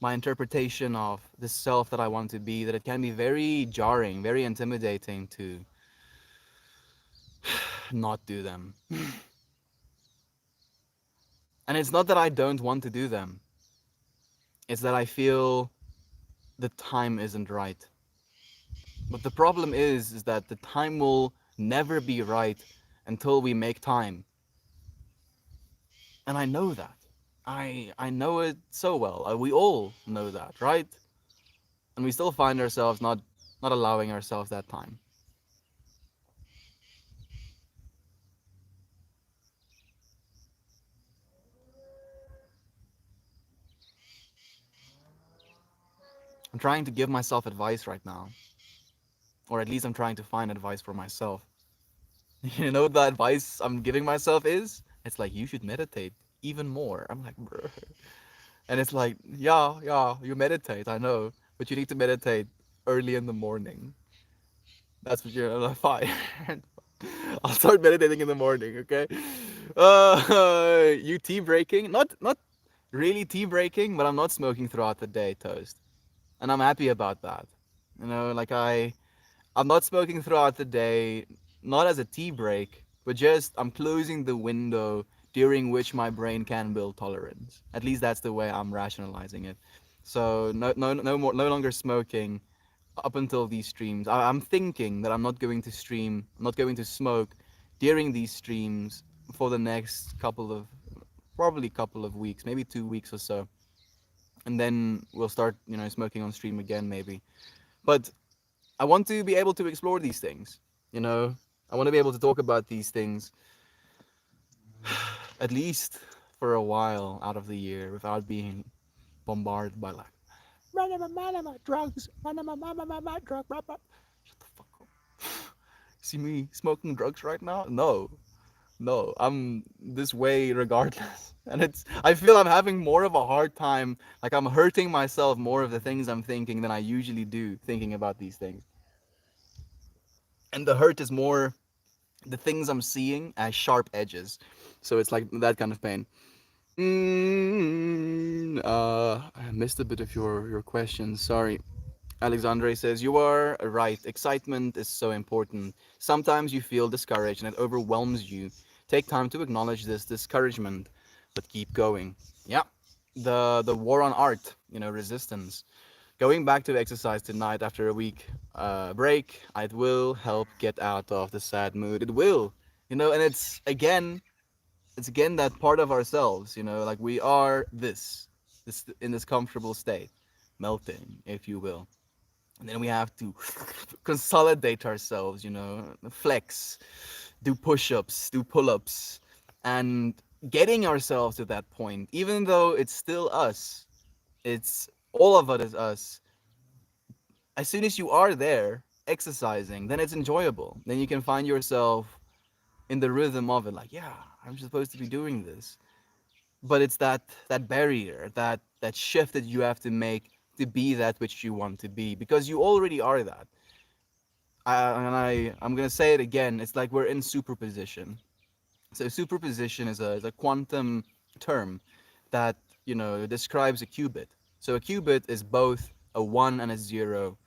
my interpretation of the self that I want to be, that it can be very jarring, very intimidating to not do them. And it's not that I don't want to do them, it's that I feel the time isn't right. But the problem is that the time will never be right until we make time. And I know that. I know it so well. We all know that, right? And we still find ourselves not allowing ourselves that time. I'm trying to give myself advice right now, or at least I'm trying to find advice for myself. You know what the advice I'm giving myself is? It's like you should meditate even more. I'm like, bruh. And it's like, yeah, you meditate, I know, but you need to meditate early in the morning. That's what you're like, fine. I'll start meditating in the morning, okay? You tea breaking? Not really tea breaking, but I'm not smoking throughout the day, Toast. And I'm happy about that. You know, like I'm not smoking throughout the day, not as a tea break, but just I'm closing the window during which my brain can build tolerance. At least that's the way I'm rationalizing it. So no longer smoking up until these streams. I'm thinking that I'm not going to stream, I'm not going to smoke during these streams for the next probably couple of weeks, maybe 2 weeks or so. And then we'll start, smoking on stream again, maybe. But I want to be able to explore these things, you know? I want to be able to talk about these things at least for a while out of the year without being bombarded by like drugs, drug, shut the fuck up. See me smoking drugs right now? No, no, I'm this way regardless. And I feel I'm having more of a hard time, like I'm hurting myself more of the things I'm thinking than I usually do thinking about these things. And the hurt is more the things I'm seeing as sharp edges. So it's like that kind of pain. I missed a bit of your question. Sorry. Alexandre says, you are right. Excitement is so important. Sometimes you feel discouraged and it overwhelms you. Take time to acknowledge this discouragement, but keep going. Yeah. The war on art, resistance. Going back to exercise tonight after a week break, it will help get out of the sad mood. It will. And it's again that part of ourselves, like we are this in this comfortable state, melting, if you will. And then we have to consolidate ourselves, flex, do push-ups, do pull-ups, and getting ourselves to that point, even though it's still us, it's all of it is us. As soon as you are there exercising, then it's enjoyable. Then you can find yourself in the rhythm of it, like, yeah, I'm supposed to be doing this. But it's that barrier, that shift that you have to make to be that which you want to be, because you already are that. I'm gonna say it again. It's like we're in superposition. So superposition is a quantum term that describes a qubit. So a qubit is both a one and a zero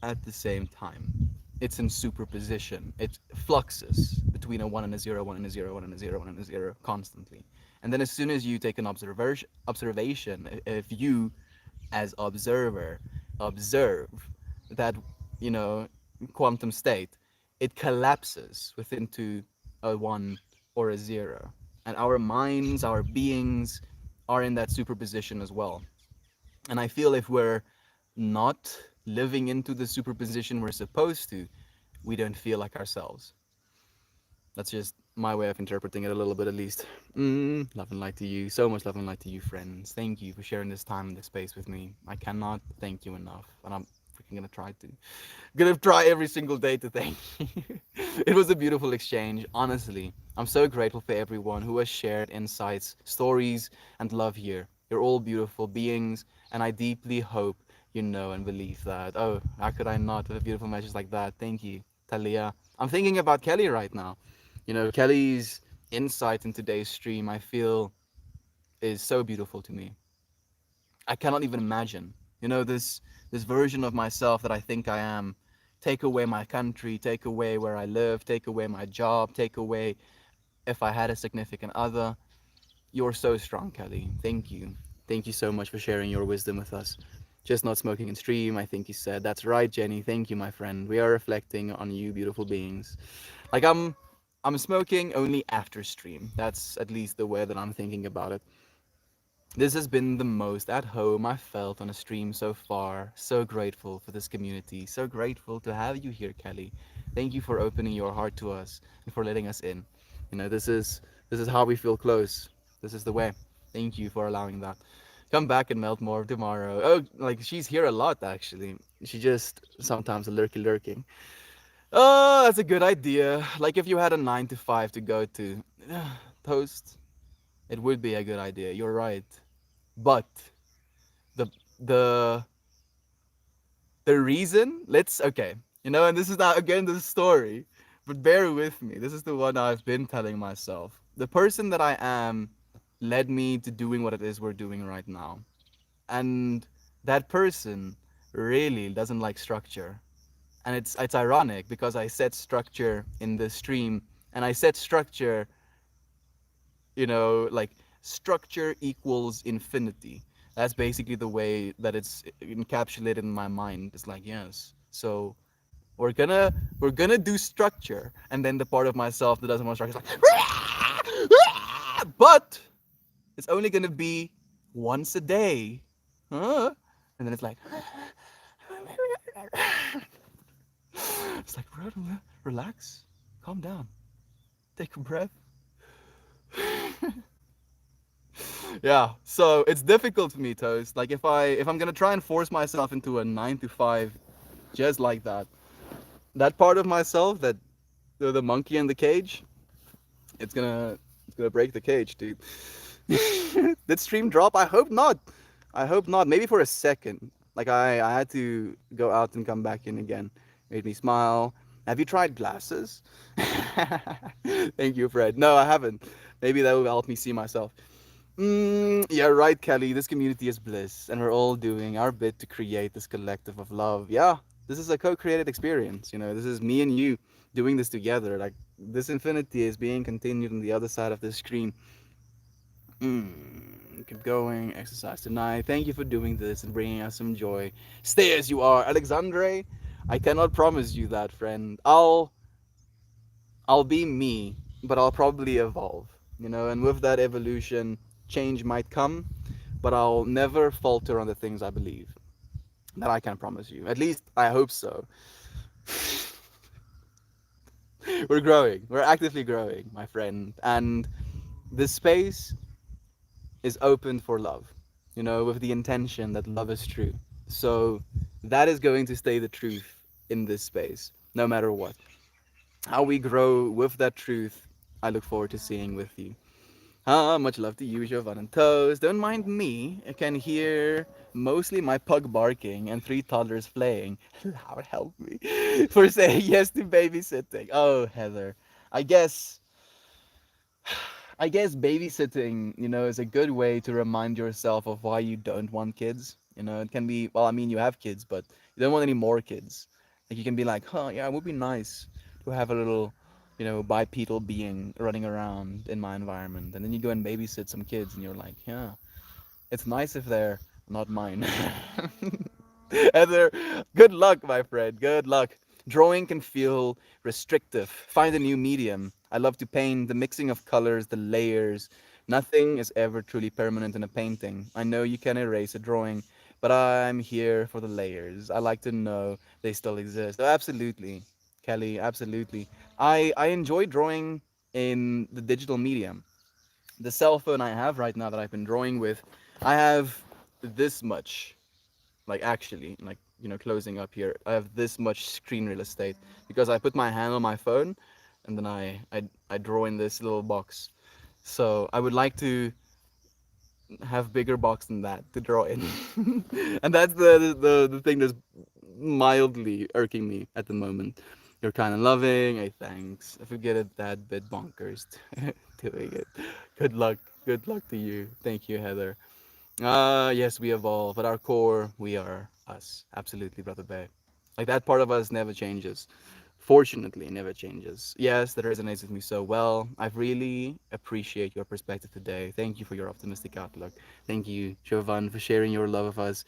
at the same time. It's in superposition. It fluxes between a one and a zero, one and a zero, one and a zero, one and a zero constantly. And then as soon as you take an observation, if you as observer observe that you know quantum state, it collapses within to a one or a zero, and our minds, our beings, are in that superposition as well. And I feel if we're not living into the superposition we're supposed to, we don't feel like ourselves. That's just my way of interpreting it a little bit, at least. Love and light to you. So much love and light to you, friends. Thank you for sharing this time and this space with me. I cannot thank you enough, and I'm freaking gonna try to. Gonna try every single day to thank you. It was a beautiful exchange, honestly. I'm so grateful for everyone who has shared insights, stories, and love here. You're all beautiful beings, and I deeply hope you know and believe that. Oh, how could I not with a beautiful message like that? Thank you, Talia. I'm thinking about Kelly right now. Kelly's insight in today's stream, I feel, is so beautiful to me. I cannot even imagine, this version of myself that I think I am. Take away my country, take away where I live, take away my job, take away if I had a significant other. You're so strong, Kelly. Thank you. Thank you so much for sharing your wisdom with us. Just not smoking in stream, I think you said. That's right, Jenny. Thank you, my friend. We are reflecting on you, beautiful beings. Like I'm smoking only after stream. That's at least the way that I'm thinking about it. This has been the most at home I've felt on a stream so far. So grateful for this community. So grateful to have you here, Kelly. Thank you for opening your heart to us and for letting us in. This is how we feel close. This is the way. Thank you for allowing that. Come back and melt more tomorrow. Oh, like she's here a lot actually. She just sometimes lurking. Oh, that's a good idea. Like if you had a 9 to 5 to go to, toast, it would be a good idea. You're right. But the the the reason, let's okay, and this is not again the story, but bear with me. This is the one I've been telling myself. The person that I am led me to doing what it is we're doing right now. And that person really doesn't like structure. And it's ironic because I set structure in the stream, and I set structure, like structure equals infinity. That's basically the way that it's encapsulated in my mind. It's like, yes, so we're gonna we're gonna do structure, and then the part of myself that doesn't want structure is like, but it's only gonna be once a day, huh? And then it's like, it's like, relax, calm down, take a breath. Yeah, so it's difficult for me, Toast. Like if I'm gonna try and force myself into a 9 to 5, just like that part of myself, that the monkey in the cage, it's gonna break the cage, dude. Did stream drop? I hope not. I hope not. Maybe for a second. Like I had to go out and come back in again. Made me smile. Have you tried glasses? Thank you, Fred. No, I haven't. Maybe that will help me see myself. Yeah, right, Kelly. This community is bliss, and we're all doing our bit to create this collective of love. Yeah, this is a co-created experience. This is me and you doing this together. Like this infinity is being continued on the other side of the screen. Keep going. Exercise tonight. Thank you for doing this and bringing us some joy. Stay as you are, Alexandre. I cannot promise you that, friend. I'll be me, but I'll probably evolve. And with that evolution, change might come, but I'll never falter on the things I believe. That I can promise you. At least I hope so. We're growing. We're actively growing, my friend. And this space is open for love, with the intention that love is true. So that is going to stay the truth in this space, no matter what. How we grow with that truth, I look forward to seeing with you. Much love to you, Jovan and Toast. Don't mind me. I can hear mostly my pug barking and 3 toddlers playing. Lord help me for saying yes to babysitting. Oh, Heather. I guess I guess babysitting, is a good way to remind yourself of why you don't want kids. It can be, well, I mean, you have kids, but you don't want any more kids. Like, you can be like, huh, yeah, it would be nice to have a little, bipedal being running around in my environment. And then you go and babysit some kids, and you're like, yeah, it's nice if they're not mine. Heather, good luck, my friend. Good luck. Drawing can feel restrictive. Find a new medium. I love to paint, the mixing of colors, the layers. Nothing is ever truly permanent in a painting. I know you can erase a drawing, but I'm here for the layers. I like to know they still exist. Oh, absolutely, Kelly, absolutely. I enjoy drawing in the digital medium. The cell phone I have right now that I've been drawing with, I have this much, like actually, like, closing up here, I have this much screen real estate because I put my hand on my phone and then I draw in this little box. So I would like to have bigger box than that to draw in. And that's the thing that's mildly irking me at the moment. You're kind of loving. Hey, thanks. I forget it that bit bonkers doing it. Good luck. Good luck to you. Thank you, Heather. Yes, we evolve. At our core, we are us. Absolutely, Brother Bay. Like that part of us never changes. Fortunately, it never changes. Yes, that resonates with me so well. I really appreciate your perspective today. Thank you for your optimistic outlook. Thank you, Jovan, for sharing your love of us,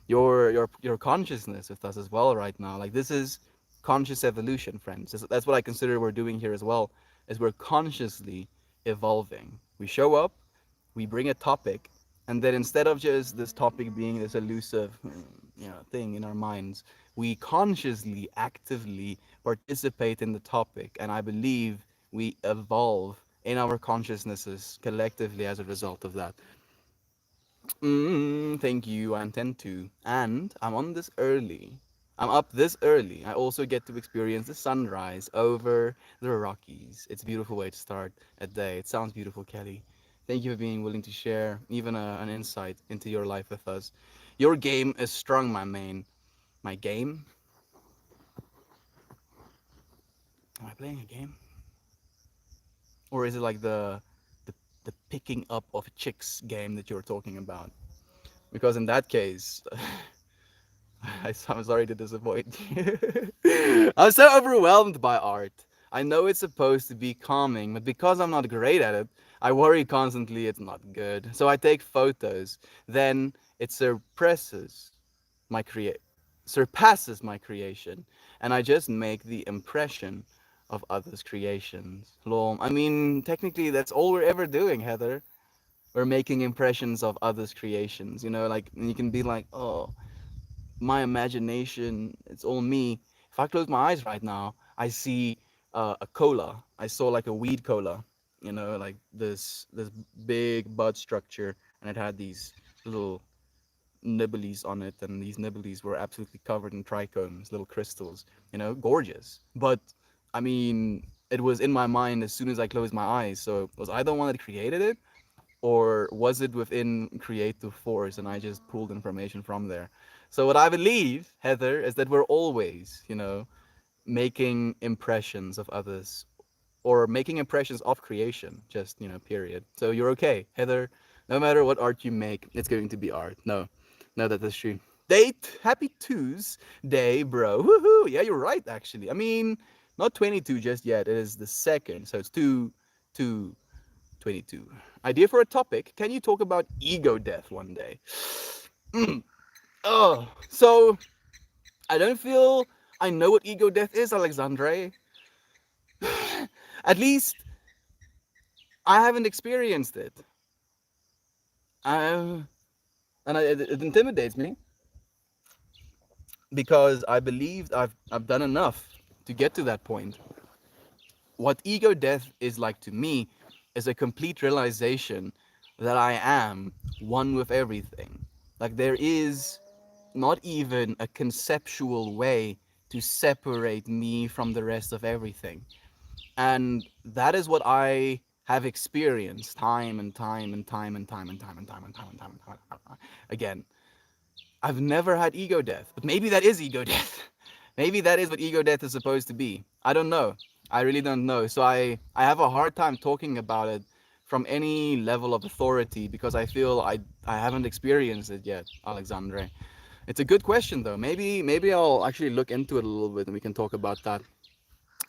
your consciousness with us as well right now. Like this is conscious evolution, friends. That's what I consider we're doing here as well, is we're consciously evolving. We show up, we bring a topic, and then instead of just this topic being this elusive thing in our minds, we consciously actively participate in the topic, and I believe we evolve in our consciousnesses collectively as a result of that. Thank you. I intend to. And I'm up this early. I also get to experience the sunrise over the Rockies. It's a beautiful way to start a day. It sounds beautiful, Kelly. Thank you for being willing to share even an insight into your life with us. Your game is strong, my main. My game? Am I playing a game? Or is it like the picking up of chicks game that you're talking about? Because in that case, I'm sorry to disappoint you. I'm so overwhelmed by art. I know it's supposed to be calming, but because I'm not great at it, I worry constantly it's not good. So I take photos. Then it my create surpasses my creation, and I just make the impression of others' creations. Lol. I mean, technically, that's all we're ever doing, Heather. We're making impressions of others' creations. You know, like, and you can be like, oh, my imagination, it's all me. If I close my eyes right now, I see a cola. I saw like a weed cola, you know, like this big bud structure, and it had these little nibblies on it, and these nibblies were absolutely covered in trichomes, little crystals, you know, gorgeous. But I mean, it was in my mind as soon as I closed my eyes. So was I the one that created it, or was it within creative force and I just pulled information from there? So what I believe, Heather, is that we're always, you know, making impressions of others, or making impressions of creation, just, you know, period. So you're okay, Heather. No matter what art you make, it's going to be art. No, no, that is true. Date, happy Tuesday, bro. Woohoo! Yeah, you're right. Actually, I mean, not 22 just yet. It is the second, so it's 22. Idea for a topic. Can you talk about ego death one day? Oh, so I don't feel I know what ego death is, Alexandre. At least I haven't experienced it. I, it intimidates me because I believe I've done enough to get to that point. What ego death is like to me is a complete realization that I am one with everything. Like there is not even a conceptual way to separate me from the rest of everything. And that is what I have experienced time and time and time and time and time and time and time and time and time and time again. I've never had ego death, but maybe that is ego death. Maybe that is what ego death is supposed to be. I don't know. I really don't know. So I have a hard time talking about it from any level of authority because I feel I haven't experienced it yet, Alexandre. It's a good question though. Maybe I'll actually look into it a little bit and we can talk about that.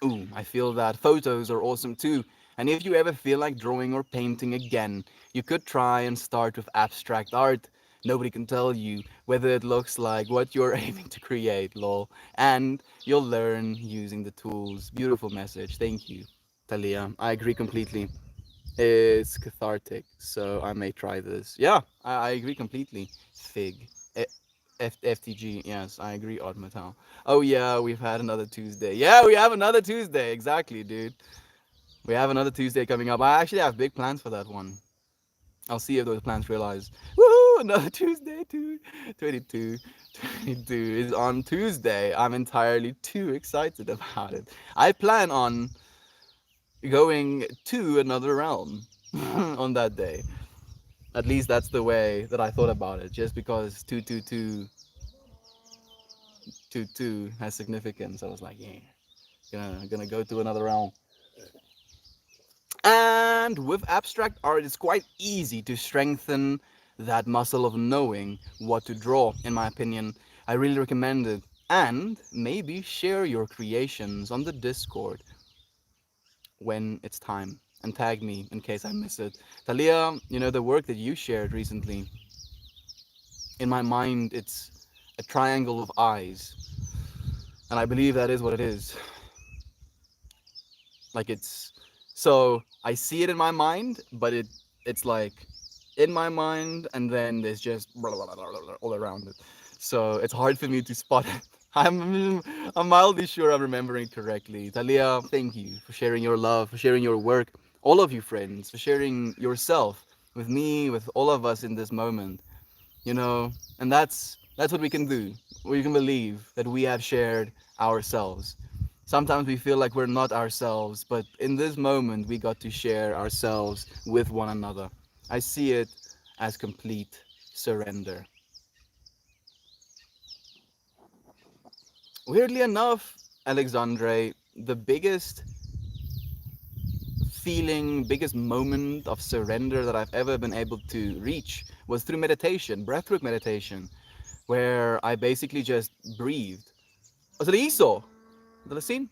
Ooh, I feel that photos are awesome too. And if you ever feel like drawing or painting again, you could try and start with abstract art. Nobody can tell you whether it looks like what you're aiming to create, lol. And you'll learn using the tools. Beautiful message. Thank you, Talia. I agree completely. It's cathartic, so I may try this. Yeah, I agree completely. Fig. FTG, yes, I agree, Odd Metal. Oh yeah, we've had another Tuesday. Yeah, we have another Tuesday. Exactly, dude. We have another Tuesday coming up. I actually have big plans for that one. I'll see if those plans realize. Woohoo! Another Tuesday, 22. 22 is on Tuesday. I'm entirely too excited about it. I plan on going to another realm on that day. At least that's the way that I thought about it. Just because 222 has significance, I was like, yeah, gonna go to another realm. And with abstract art, it's quite easy to strengthen that muscle of knowing what to draw. In my opinion, I really recommend it. And maybe share your creations on the Discord when it's time, and tag me in case I miss it. Talia, you know, the work that you shared recently, in my mind, it's a triangle of eyes. And I believe that is what it is. Like it's so I see it in my mind, but it's like in my mind, and then there's just all around it. So it's hard for me to spot it. I'm mildly sure I'm remembering correctly. Talia, thank you for sharing your love, for sharing your work. All of you friends, for sharing yourself with me, with all of us in this moment. You know, and that's what we can do. We can believe that we have shared ourselves. Sometimes we feel like we're not ourselves, but in this moment we got to share ourselves with one another. I see it as complete surrender. Weirdly enough, Alexandre, the biggest feeling, biggest moment of surrender that I've ever been able to reach was through meditation, breathwork meditation, where I basically just breathed. Also, the ISO, the scene,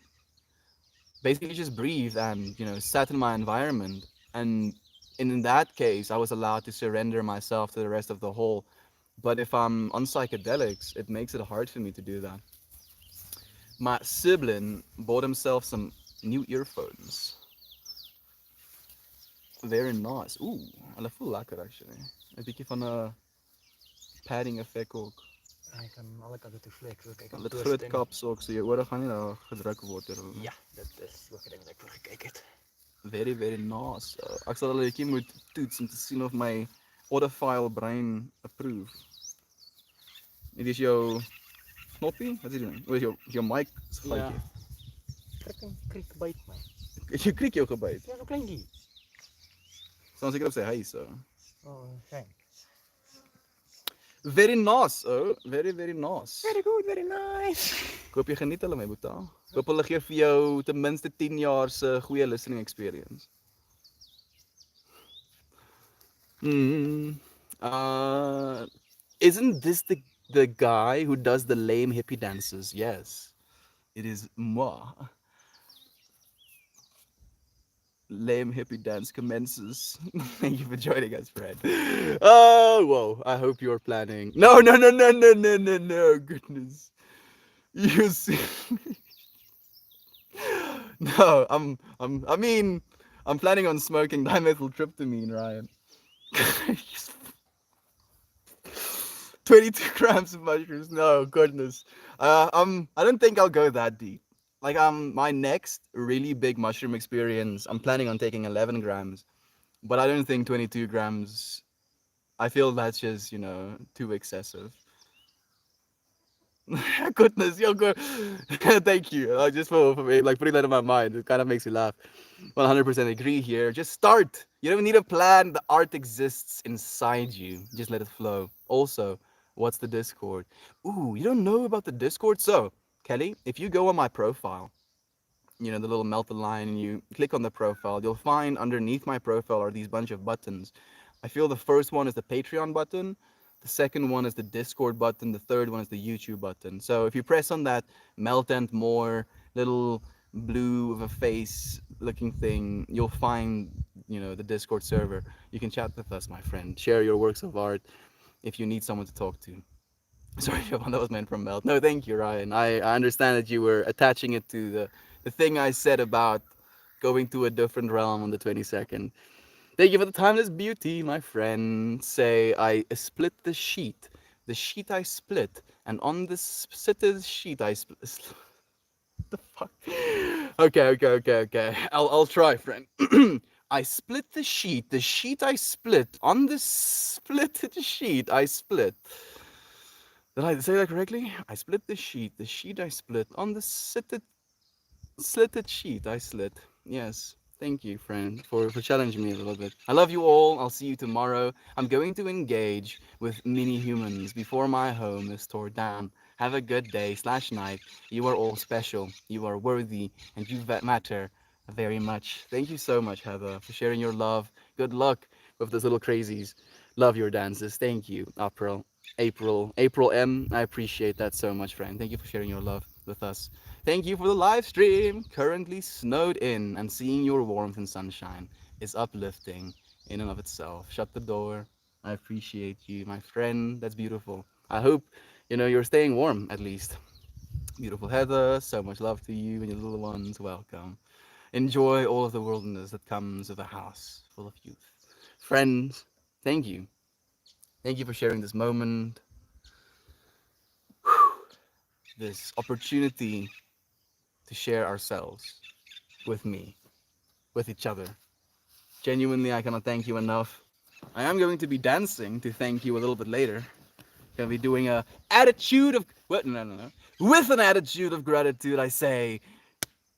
basically just breathed and, you know, sat in my environment. And in that case, I was allowed to surrender myself to the rest of the whole. But if I'm on psychedelics, it makes it hard for me to do that. My sibling bought himself some new earphones. Very nice. Ooh, hulle voel lekker actually. 'n Bietjie van 'n padding effek ook. Hy kan alle kante toe vlek, so kyk aan Dit twist groot en kaps ook, so jou ore gaan nie daar gedruk word deur hulle. ja, dit is ook 'n ding wat ek voor gekyk het. Very very nice. Ek sal hulle 'n bietjie moet toets om te sien of my audiophile brein approve. Dit is jou knoppie? Wat is dit doen? Wat is jou mic se Ja. gaatjie? Krik en kriek byt my. Jy kriek jou gebyt. Ja, so kleintjie. Staan seker op sy huis so. Oh, thank. Very nice. Oh, very very nice. Very good, very nice. Ek hoop jy geniet hulle my boeta. Ek hoop hulle gee vir jou ten minste 10 jaar se goeie listening experience. Mm. Isn't this the guy who does the lame hippie dances? Yes. It is moi. Lame hippie dance commences. Thank you for joining us, Fred. Oh, whoa. I hope you're planning. No, no, no, no, no, no, no, no. Goodness. You see. No, I mean, I'm planning on smoking dimethyltryptamine, Ryan. 22 grams of mushrooms. No, goodness. I don't think I'll go that deep. Like my next really big mushroom experience, I'm planning on taking 11 grams, but I don't think 22 grams. I feel that's just, too excessive. Goodness, you're good. Thank you. Just for like putting that in my mind. It kind of makes me laugh. 100% agree here. Just start. You don't need a plan. The art exists inside you. Just let it flow. Also, what's the Discord? Ooh, you don't know about the Discord? So, Kelly, if you go on my profile, the little melted line, and you click on the profile, you'll find underneath my profile are these bunch of buttons. I feel the first one is the Patreon button. The second one is the Discord button. The third one is the YouTube button. So if you press on that melt and more little blue of a face looking thing, you'll find, the Discord server. You can chat with us, my friend. Share your works of art if you need someone to talk to. Sorry, Siobhan, that was meant from Melt. No, thank you, Ryan. I understand that you were attaching it to the thing I said about going to a different realm on the 22nd. Thank you for the timeless beauty, my friend. Say, I split the sheet. The sheet I split. And on this sitter's sheet I split. The fuck? Okay. I'll try, friend. I split the sheet. The sheet I split. On this splitted sheet I split. Did I say that correctly? I split the sheet. The sheet I split. On the slitted sheet I slit. Yes. Thank you, friend, for challenging me a little bit. I love you all. I'll see you tomorrow. I'm going to engage with mini humans before my home is torn down. Have a good day / night. You are all special. You are worthy, and you matter very much. Thank you so much, Heather, for sharing your love. Good luck with those little crazies. Love your dances. Thank you, April M. I appreciate that so much, friend. Thank you for sharing your love with us. Thank you for the live stream. Currently snowed in, and seeing your warmth and sunshine is uplifting in and of itself. Shut the door. I appreciate you, my friend. That's beautiful. I hope you're staying warm at least. Beautiful Heather, so much love to you and your little ones. Welcome. Enjoy all of the wilderness that comes with a house full of youth. Friends, thank you. Thank you for sharing this moment, this opportunity to share ourselves with me, with each other. Genuinely, I cannot thank you enough. I am going to be dancing to thank you a little bit later. Gonna be doing a attitude of what? No. With an attitude of gratitude, I say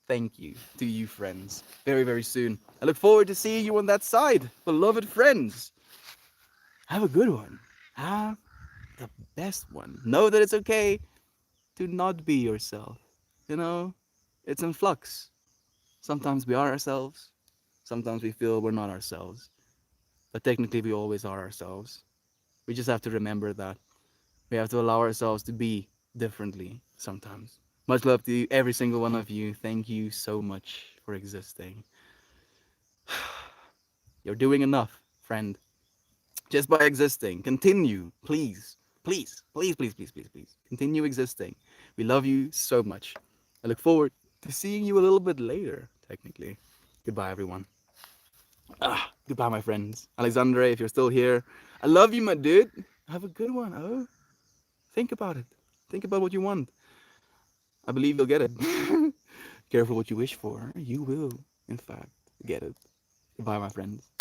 thank you to you, friends. Very, very soon. I look forward to seeing you on that side, beloved friends. Have a good one. Have the best one. Know that it's okay to not be yourself. It's in flux. Sometimes we are ourselves. Sometimes we feel we're not ourselves. But technically, we always are ourselves. We just have to remember that. We have to allow ourselves to be differently sometimes. Much love to every single one of you. Thank you so much for existing. You're doing enough, friend. Just by existing. Continue, please. please, please, please, please, please, please continue existing. We love you so much. I look forward to seeing you a little bit later, technically. Goodbye, everyone. Goodbye, my friends. Alexandre, if you're still here, I love you, my dude. Have a good one. Oh, think about it. Think about what you want. I believe you'll get it. Careful what you wish for. You will, in fact, get it. Goodbye, my friends.